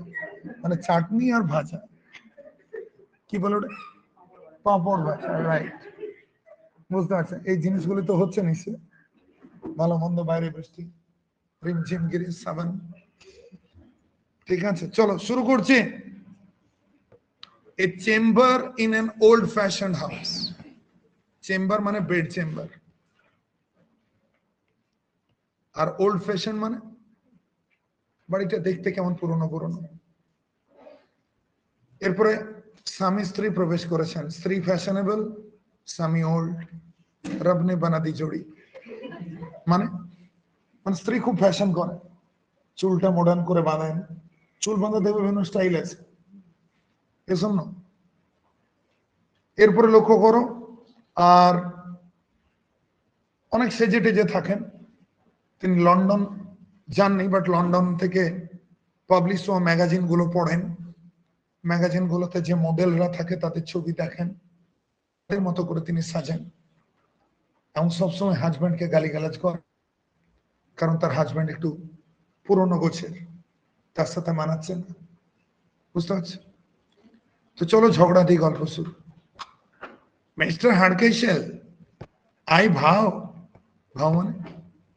মানে চাটনি আর ভাজা, কি বলে ওটা, পাঁপড় ভাজা, রাইট। বুঝতে পারছেন, এই জিনিসগুলো তো হচ্ছে নিশ্চয়। ভালো মন্দ, বাইরে বৃষ্টি, রিমঝিম গিরিশ সাবান। ঠিক আছে, চলো শুরু করছি। A chamber in an old fashion house. Chamber মানে বেড চেম্বার, আর ওল্ড ফ্যাশন মানে বাড়িটা দেখতে কেমন পুরনো পুরনো। এরপরে স্বামী স্ত্রী প্রবেশ করেছেন, স্ত্রী ফ্যাশনেবল, স্বামী ওল্ড, রব নে বানা দি জোড়ি। মানে মানে স্ত্রী খুব ফ্যাশন করে, চুলটা মডার্ন করে বাঁধেন, চুল বাঁধা দেবে বিভিন্ন স্টাইল আছে, এসব না। এরপরে লক্ষ্য করো, আর অনেক সেজে টেজে থাকেন। তিনি লন্ডন যাননি, বাট লন্ডন থেকে পাবলিশ হওয়া ম্যাগাজিন গুলো পড়েন, ম্যাগাজিন গুলোতে যে মডেলরা থাকে তাদের ছবি দেখেন, এর মতো করে তিনি সাজেন, এবং সবসময় হাজব্যান্ডকে গালিগালাজ করেন, কারণ তার হাজব্যান্ড একটু পুরনো গোছের, তার সাথে মানাচ্ছেন না। বুঝতে পারছি? তো চলো ঝগড়া দিয়ে গল্প শুরু। Mister Hardcastle, I vow, vow মানে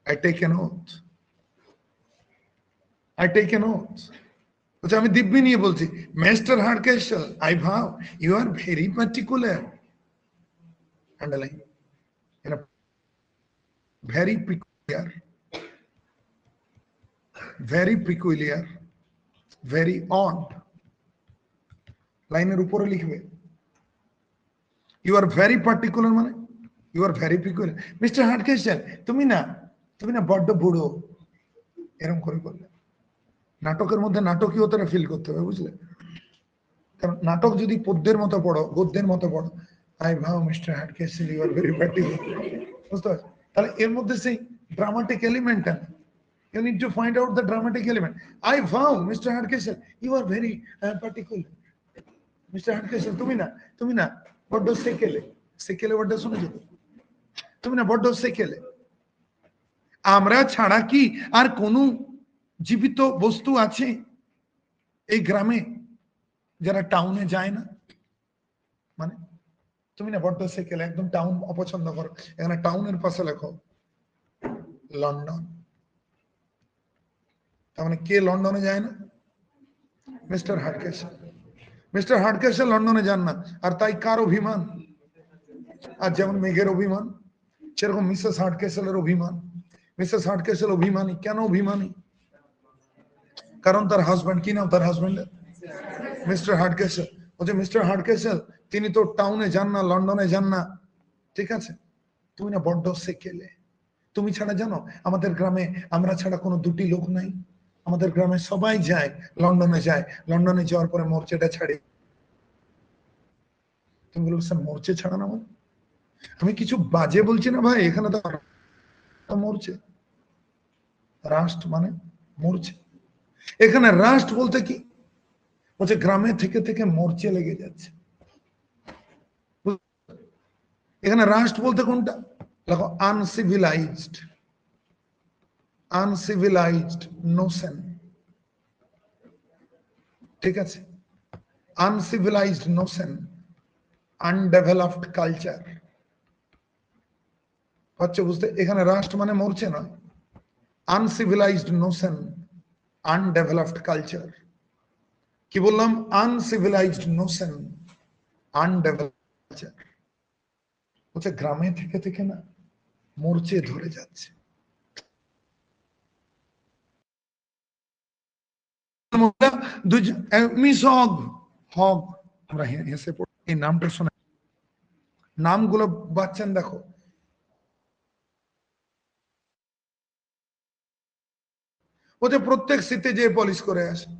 I take an oath, I take an oath. আচ্ছা, আমি দিব্যি নিয়ে বলছি, mister Hardcastle, I vow, you are very particular, underline, very peculiar, very peculiar, very odd. লাইনের উপরে লিখবে, ইউ আর ভেরি পার্টিকুলার মানে you are very peculiar. Mister Hardcastle, তুমি না বড্ড বুড়ো, এরকম করে বললে। নাটকের মধ্যে নাটকীয়তাটা ফিল করতে হবে, বুঝলে? কারণ নাটক যদি পদ্যের মতো পড়ো, গদ্যের মতো পড়ো, I vow mister Hardcastle you are very particular, বুঝতে পারছো? তাহলে এর মধ্যে সেই ড্রামাটিক এলিমেন্টটা, you need to find out the dramatic element. I vow, Mr. Hardcastle, you are very particular. Mr. Hardcastle, তুমি না বড্ড সেকেলে, সেকেলে বড্ড শুনেছো তো? তুমি না বড্ড সেকেলে। আমরা ছাড়া কি আর কোন জীবিত বস্তু আছে এই গ্রামে যারা টাউনে যায় না? মানে তুমি না বড্ড সেকেলে, একদম টাউন অপছন্দ করো। এখানে টাউনের পাশে লেখো লন্ডন। তার মানে কে লন্ডনে যায় না? মিস্টার হার্ডকেশল। মিস্টার হার্ডকেশল লন্ডনে যান না, আর তাই কার অভিমান? আর যেমন মেঘের অভিমান, সেরকম মিসেস হার্ডকেশলের অভিমান। মিসেস হার্ডকেশল অভিমানী, কেন অভিমানী? কারণ তার হাজব্যান্ড, কি নাম তার হাজব্যান্ডের? মিস্টার হার্ডকেশল। বলছে মিস্টার হার্ডকেশল তিনি তো টাউনে যান না, লন্ডনে যান না, ঠিক আছে? তুমি না বড্ড সেকেলে। তুমি ছাড়া জানো আমাদের গ্রামে আমরা ছাড়া কোনো দুটি লোক নাই। আমাদের গ্রামে সবাই যায়, লন্ডনে যায়, লন্ডনে যাওয়ার পরে মোর্চেটা ছাড়ে। তুমি বলবো স্যার মোর্চে ছাড়ানো মানে? আমি কিছু বাজে বলছি না ভাই, এখানে তো মরছে, রাষ্ট্র মানে মরছে। এখানে রাষ্ট্র বলতে কি, বলছে গ্রামে থেকে থেকে মরচে লেগে যাচ্ছে। এখানে রাষ্ট্র বলতে কোনটা দেখো, আনসিভিলাইজড, আনসিভিলাইজড নোশন, ঠিক আছে? আনসিভিলাইজড নোশন, আনডেভেলপড কালচার, পাচ্ছ বুঝতে? এখানে রাষ্ট্র মানে মরছে নয়, আনসিভিলাইজড নোশন, আনডেভেলপড কালচার। কি বললাম? Uncivilised Notion, undeveloped culture. বলছে গ্রামে থেকে থেকে না মরচে ধরে যাচ্ছে। মিস হগ, হগ, আমরা হেসে পড়ি এই নামটা শুনে। নামগুলো বাচ্চান দেখো, ও যে প্রত্যেক শীতে যে পলিশ করে আসে,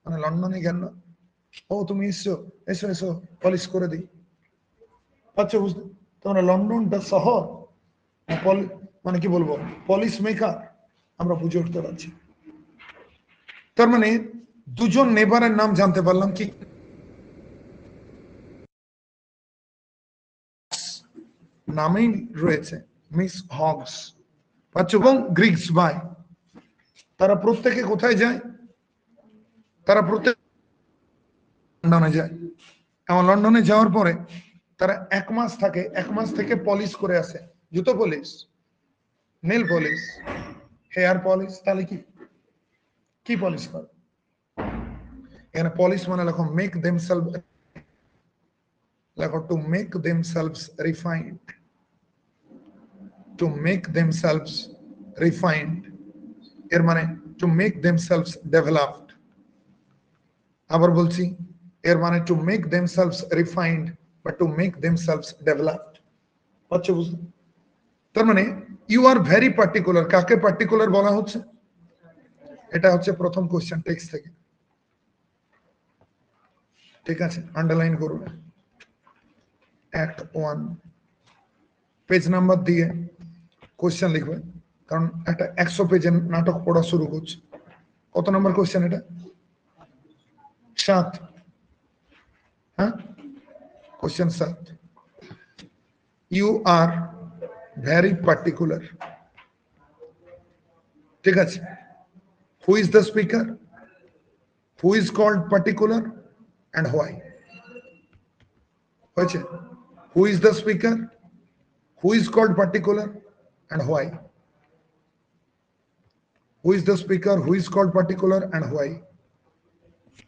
মানে লন্ডনে গেল, ও তুমি এসছো, এসো এসো পলিশ করে দিই। আচ্ছা বুঝতে, তোমরা লন্ডনটা শহর, মানে কি বলবো, পলিশ মেকার, আমরা বুঝে উঠতে পারছি। তার মানে দুজন নেবারের নাম জানতে পারলাম, কি নামেই রয়েছে মিস হগস, এবং গ্রিক্স বাই, তারা প্রত্যেকে কোথায় যায়, তারা প্রত্যেক লন্ডনে যায়, এবং লন্ডনে যাওয়ার পরে তারা 1 মাস থাকে, 1 মাস থেকে পলিশ করে আসে, জুতো polish, nail polish, hair polish, তাহলে কি কি পলিশ করে এখানে? পলিশ মানে লেখো মেক দেমসেলভ, লেখো to make themselves refined, to make themselves refined, এর মানে টু মেক দেমসেলভস ডেভেলপড। আবার বলছি, এর মানে টু মেক দেমসেলভস রিফাইন্ড বা টু মেক দেমসেলভস ডেভেলপড। আচ্ছা বুঝলেন? তার মানে ইউ আর ভেরি পার্টিকুলার, কাকে পার্টিকুলার বলা হচ্ছে? এটা হচ্ছে প্রথম কোশ্চেন টেক্সট থেকে, ঠিক আছে? আন্ডারলাইন করবে, অ্যাক্ট 1 পেজ নাম্বার দিয়ে কোশ্চেন লিখবে, কারণ একটা 100 পেজের নাটক পড়া শুরু করছে। কত নম্বর কোশ্চেন এটা? 7, হ্যাঁ, question 7। You are very particular, ঠিক আছে? Who is the speaker, who is called particular, and why. হয়েছে? Who is the speaker, who is called particular, and why? Who is the speaker, who is called particular, and why?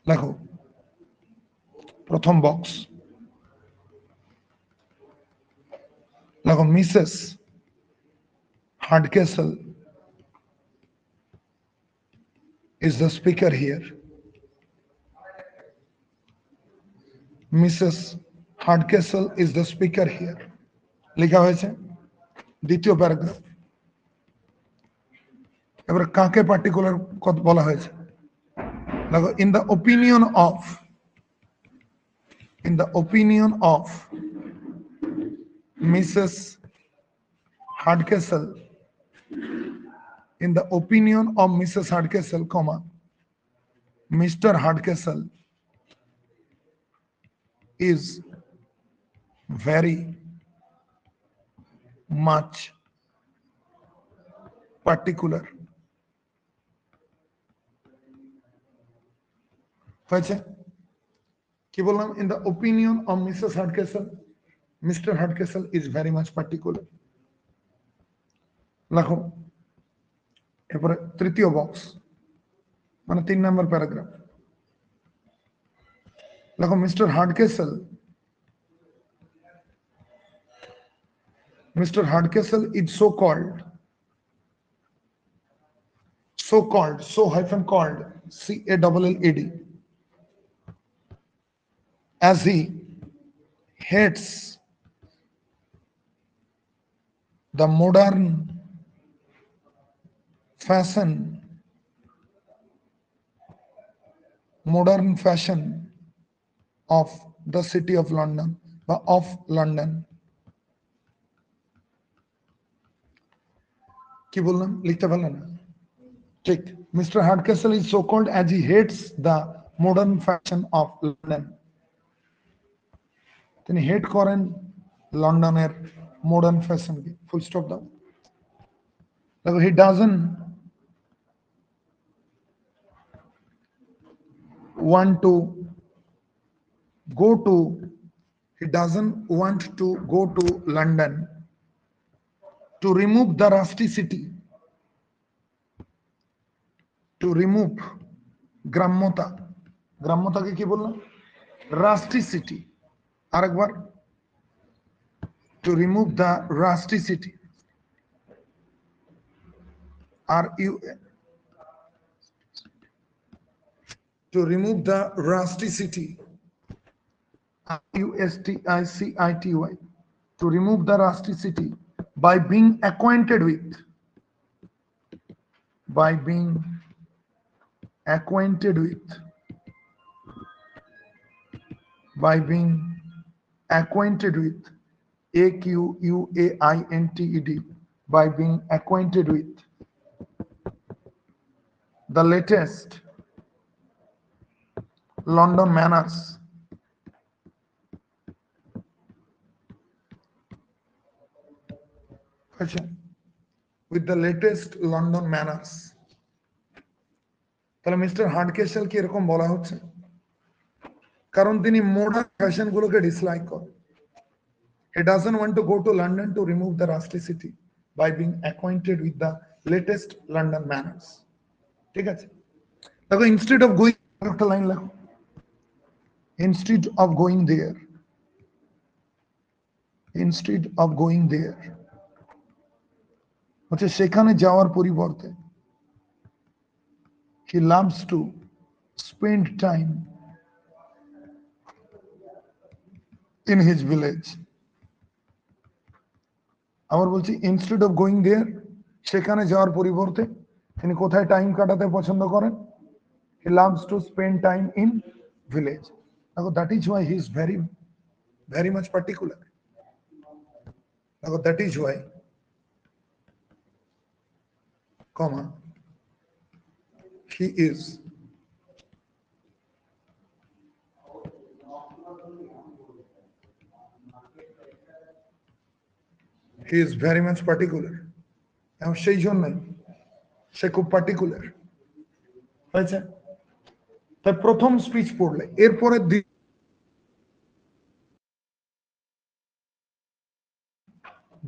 লেখো প্রথম বক্স, লেখো Mrs হার্ডকেসল is the speaker here. Mrs. Hardcastle is the speaker here. লেখা হয়েছে দ্বিতীয় প্যারাগ্রাফ। এবার কাকে পার্টিকুলার বলা হয়েছে? দেখো, in the opinion of Mrs. Hardcastle, in the opinion of Mrs. Hardcastle, comma, Mr. Hardcastle is very much particular. হয়েছে? কি বললাম? In the opinion of Mrs Hardcastle, mister Hardcastle is very much particular. লেখো এরপরে তৃতীয় বক্স, মানে 3 নম্বর প্যারাগ্রাফ। লেখো mister Hardcastle is so called, so hyphen called, CALLAD, as he hates the fashion modern fashion of the city of London, বা of London। কি বললাম? লিখতে পারলেন না? ঠিক, mister Hardcastle is so called as he hates the modern fashion of London. তিনি হেট করেন লন্ডনের মডার্ন ফ্যাশনকে। ফুল স্টপ দাও। দেখো, he doesn't want to go to, he doesn't want to go to London to remove the rusticity, to remove গ্রাম্যতা, গ্রাম্যতাকে কি বললাম? রাস্টিসিটি। আরেকবার, to remove the rusticity, to remove the rusticity, rusticity, to remove the rusticity by being acquainted with, by being acquainted with, AQUAINTED, by being acquainted with the latest London manners, with the latest London manners. তাহলে মিস্টার হার্ডকেসেল কি এরকম বলা হচ্ছে? কারণ তিনি মডার্ন ফ্যাশন গুলোকে ডিসলাইক করেন। He doesn't want to go to London to remove the rusticity by being acquainted with the latest London manners. ঠিক আছে, দেখো instead of going, একটা লাইন লেখো, instead of going there, instead of going there হচ্ছে সেখানে যাওয়ার পরিবর্তে he loves to spend time in his village. আবার বলছি instead of going there, সেখানে যাওয়ার পরিবর্তে তিনি কোথায় টাইম কাটাতে পছন্দ করেন? he loves to spend time in village. দেখো that is why he is very much particular. দেখো that is why, comma, he is very much particular. এবং সেই জন্যই সে খুব পার্টিকুলার হয়েছে। তাই প্রথম স্পিচ পড়লে এরপরে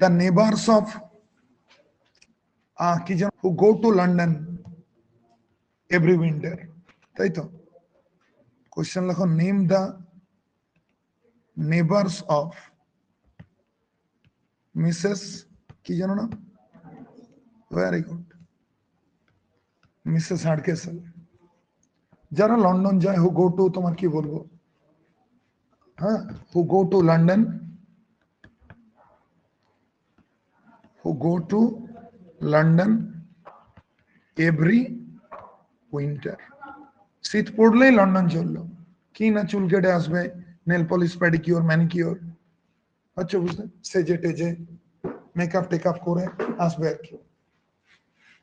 the neighbors of কি যেন who go to London every winter, তাই তো? কোশ্চেন লেখো, name the neighbours of Mrs কি জানো না? Very good, Mrs Hardcastle. যারা লন্ডন যায়, হু গো টু, তোমার কি বলবো, হ্যাঁ, who go to London, who go to London every winter. শীত পড়লেই লন্ডন চললো, কি না চুল কেটে আসবে, নেল পলিশ, প্যাডিকিওর, ম্যানিকিওর, আচ্ছা বুঝলে, সেজে টেজে মেকআপ টেকআপ করে আসবে আর কি।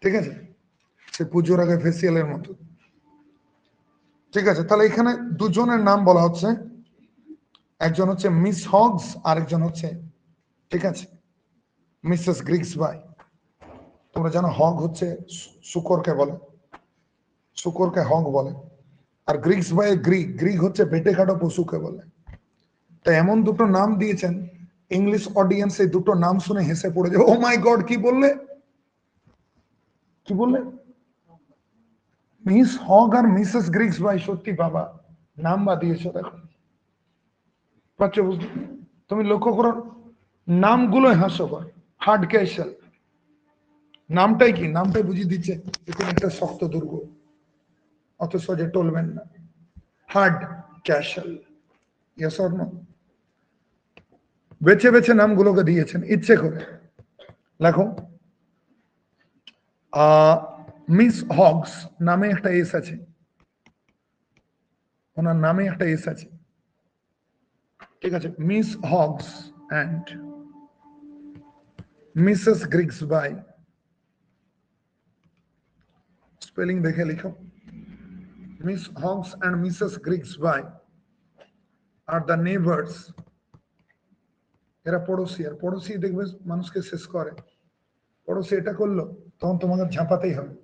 ঠিক আছে, সে পুজোর আগে ফেসিয়ালের মতো। ঠিক আছে, তাহলে এখানে দুজনের নাম বলা হচ্ছে, একজন হচ্ছে মিস হগস, আরেকজন হচ্ছে, ঠিক আছে, মিসেস গ্রিক্সবাই। তোমরা জানো হগ হচ্ছে শুকরকে বলে, শুকরকে হগ বলে, আর গ্রিক্সবাই গ্রিক হচ্ছে বেটে খাটো পশুকে বলে। তাই এমন দুটো নাম দিয়েছেন, ইংলিশ অডিয়েন্স এই দুটো নাম শুনে হেসে পড়ে যাবে, ও মাই গড, কি বললে, কি বললে? মিস হগ আর মিসেস গ্রিক্সবাই, সত্যি বাবা, নাম বা দিয়েছো, দেখো পাচ্ছ বুঝতে? তুমি লক্ষ্য করো, নামগুলোই হাস্যকর। হার্ডকেসেল নামটাই কি, নামটাই বুঝিয়ে দিচ্ছে এখানে একটা শক্ত দুর্গ, অত সহজে টলবেন না। Hard castle, yes or no? বেছে বেছে নামগুলোকে দিয়েছেন ইচ্ছে করে। লেখো, মিস হগস নামে একটা এস আছে, ওনার নামে একটা এস আছে, ঠিক আছে। Miss Hoggs and Mrs Grigsby, spelling দেখে লিখো, Miss Hoggs and Mrs Grigsby are the neighbours, এরা পড়োশি। আর পড়োশি দেখবে মানুষকে শেষ করে, পড়োশি এটা করলো তখন তোমাকে ঝাঁপাতেই হবে।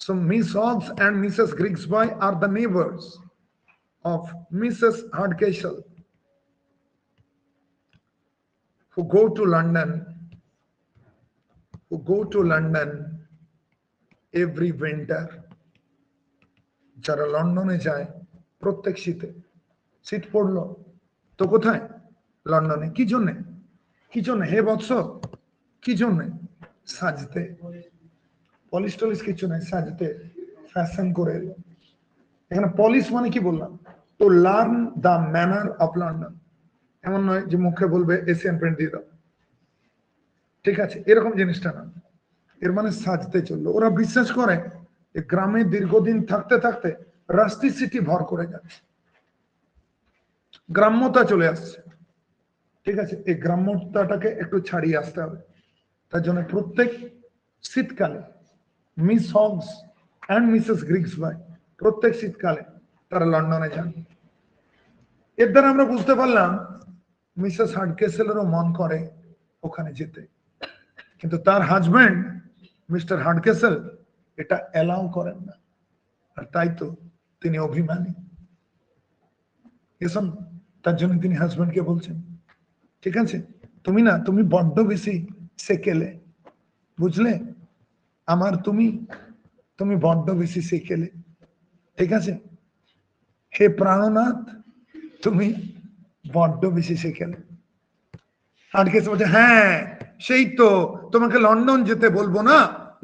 So Miss Hoggs and Mrs Grigsby are the neighbours of Mrs Hardcastle who go to London every winter, যারা লন্ডনে যায় প্রত্যেক শীতে। শীত পড়লো তো কোথায়? লন্ডনে। কি জন্যে? কি জন্যে হে বৎস? কি জন্যে? সাজতে। পলিশ টলিশ কিছু নাই, সাজতে, ফ্যাশন করে এলো। এখানে পলিশ মানে কি বললাম, to learn the manner of London. এমন নয় যে মুখে বলবে এশিয়ান পেন্ট দিয়ে দাও, ঠিক আছে, এরকম জিনিসটা না। এর মানে সাজতে চললো। ওরা বিশ্বাস করে গ্রামে দীর্ঘদিন থাকতে থাকতে রাস্টিসিটি ভর করে যাচ্ছে। গ্রাম্যতা চলে আসছে, ঠিক আছে? এই গ্রাম্যতাটাকে একটু ছাড়িয়ে আসতে হবে। তার জন্য প্রত্যেক শীতকালে মিস হগস অ্যান্ড মিসেস গ্রিক্সবাই প্রত্যেক শীতকালে তারা লন্ডনে যান। এর দ্বারা আমরা বুঝতে পারলাম মিসেস হার্ডকেসেলেরও মন করে ওখানে যেতে, কিন্তু তার হাজবেন্ড মিস্টার হার্ডকেসেল এটা অ্যালাউ করেন না, আর তাই তো তিনি অভিমানী। এসব তার জন্য তিনি হাজবেন্ডকে বলছেন, ঠিক আছে তুমি বড্ড বেশি সেকেলে, বুঝলে আমার, তুমি বড্ড বেশি সেকেলে, ঠিক আছে হে প্রাণনাথ, তুমি বড্ড বেশি সেকেলে। হার্ডকেস বলছে হ্যাঁ সেই তো, তোমাকে লন্ডন যেতে বলবো না,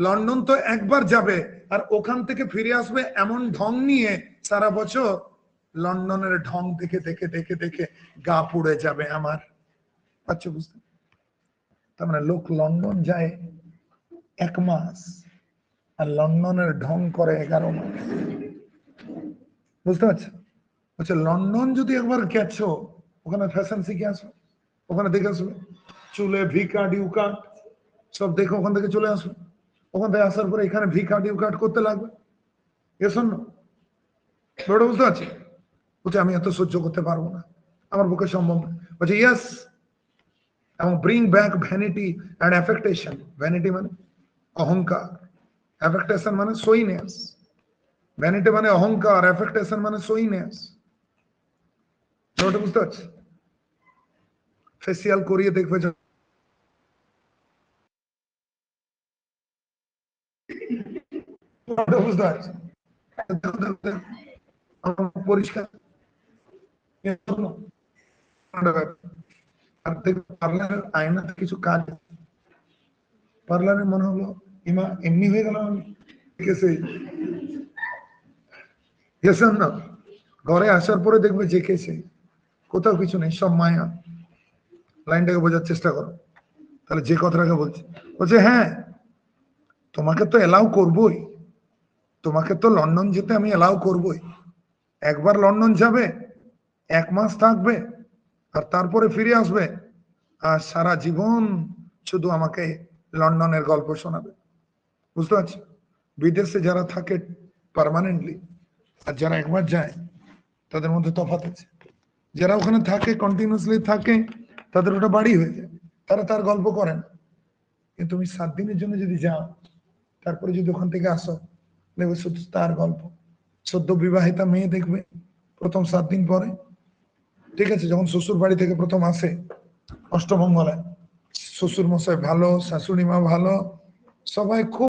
লন্ডন তো একবার যাবে আর ওখান থেকে ফিরে আসবে এমন ঢং নিয়ে, সারা বছর লন্ডনের ঢং দেখে দেখে দেখে দেখে গা পুড়ে যাবে আমার। আচ্ছা বুঝতে, তার মানে লোক লন্ডন যায় 1 মাস আর লন্ডনের ঢং করে 11 মাস, বুঝতে পারছো? বলছে লন্ডন যদি একবার গেছো, ওখানে ফ্যাশন শিখে আসো, ওখানে দেখে আসবে চুলে ভি কাট ইউ কাট সব দেখে ওখান থেকে চলে আসবে, ওখান থেকে আসার পরে এখানে ভি কাট ইউ কাট করতে লাগবে। এ শোনো বড়, বুঝতে পারছি? বলছে আমি এত সহ্য করতে পারবো না, আমার পক্ষে সম্ভব না। বলছে ইয়েস, এবং bring back vanity and affectation. Vanity মানে অহংকার, অ্যাফেক্টেশন মানে সোইনেস। ভ্যানিটি মানে অহংকার, অ্যাফেক্টেশন মানে সোইনেস। বুঝতে পারছি? ফেসিয়াল করিয়ে দেখবে, বুঝতে পারছি পরিষ্কার। আর দেখবে পার্লারের আয়নাতে কিছু কাজ, পার্লারে মনে হলো ইমা এমনি হয়ে গেল, গেছেন না ঘরে আসার পরে দেখবে যে কেছে কোথাও কিছু নেই, সব মায়া। লাইনটাকে বোঝার চেষ্টা করো, তাহলে যে কথাটাকে বলছে, বলছে হ্যাঁ তোমাকে তো এলাও করবোই, তোমাকে তো লন্ডন যেতে আমি এলাও করবোই। একবার লন্ডন যাবে, 1 মাস থাকবে আর তারপরে ফিরে আসবে, আর সারা জীবন শুধু আমাকে লন্ডনের গল্প শোনাবে। বুঝতে পারছি? বিদেশে যারা থাকে পার্মানেন্টলি আর যারা একবার যায় তাদের মধ্যে তফাৎ আছে। যারা ওখানে থাকে কন্টিনিউসলি থাকে, তাদের ওটা বাড়ি হয়ে যায়, তারা তার গল্প করেন। কিন্তু তুমি 7 দিনের জন্য যদি যাও, তারপরে যদি ওখান থেকে আসো, দেখবে শুধু তার গল্প। সদ্য বিবাহিতা মেয়ে দেখবে প্রথম 7 দিন পরে, ঠিক আছে, যখন শ্বশুর বাড়ি থেকে প্রথম আসে অষ্টমঙ্গলায়, শ্বশুর মশাই ভালো, শাশুড়ি মা ভালো, সবাই খুব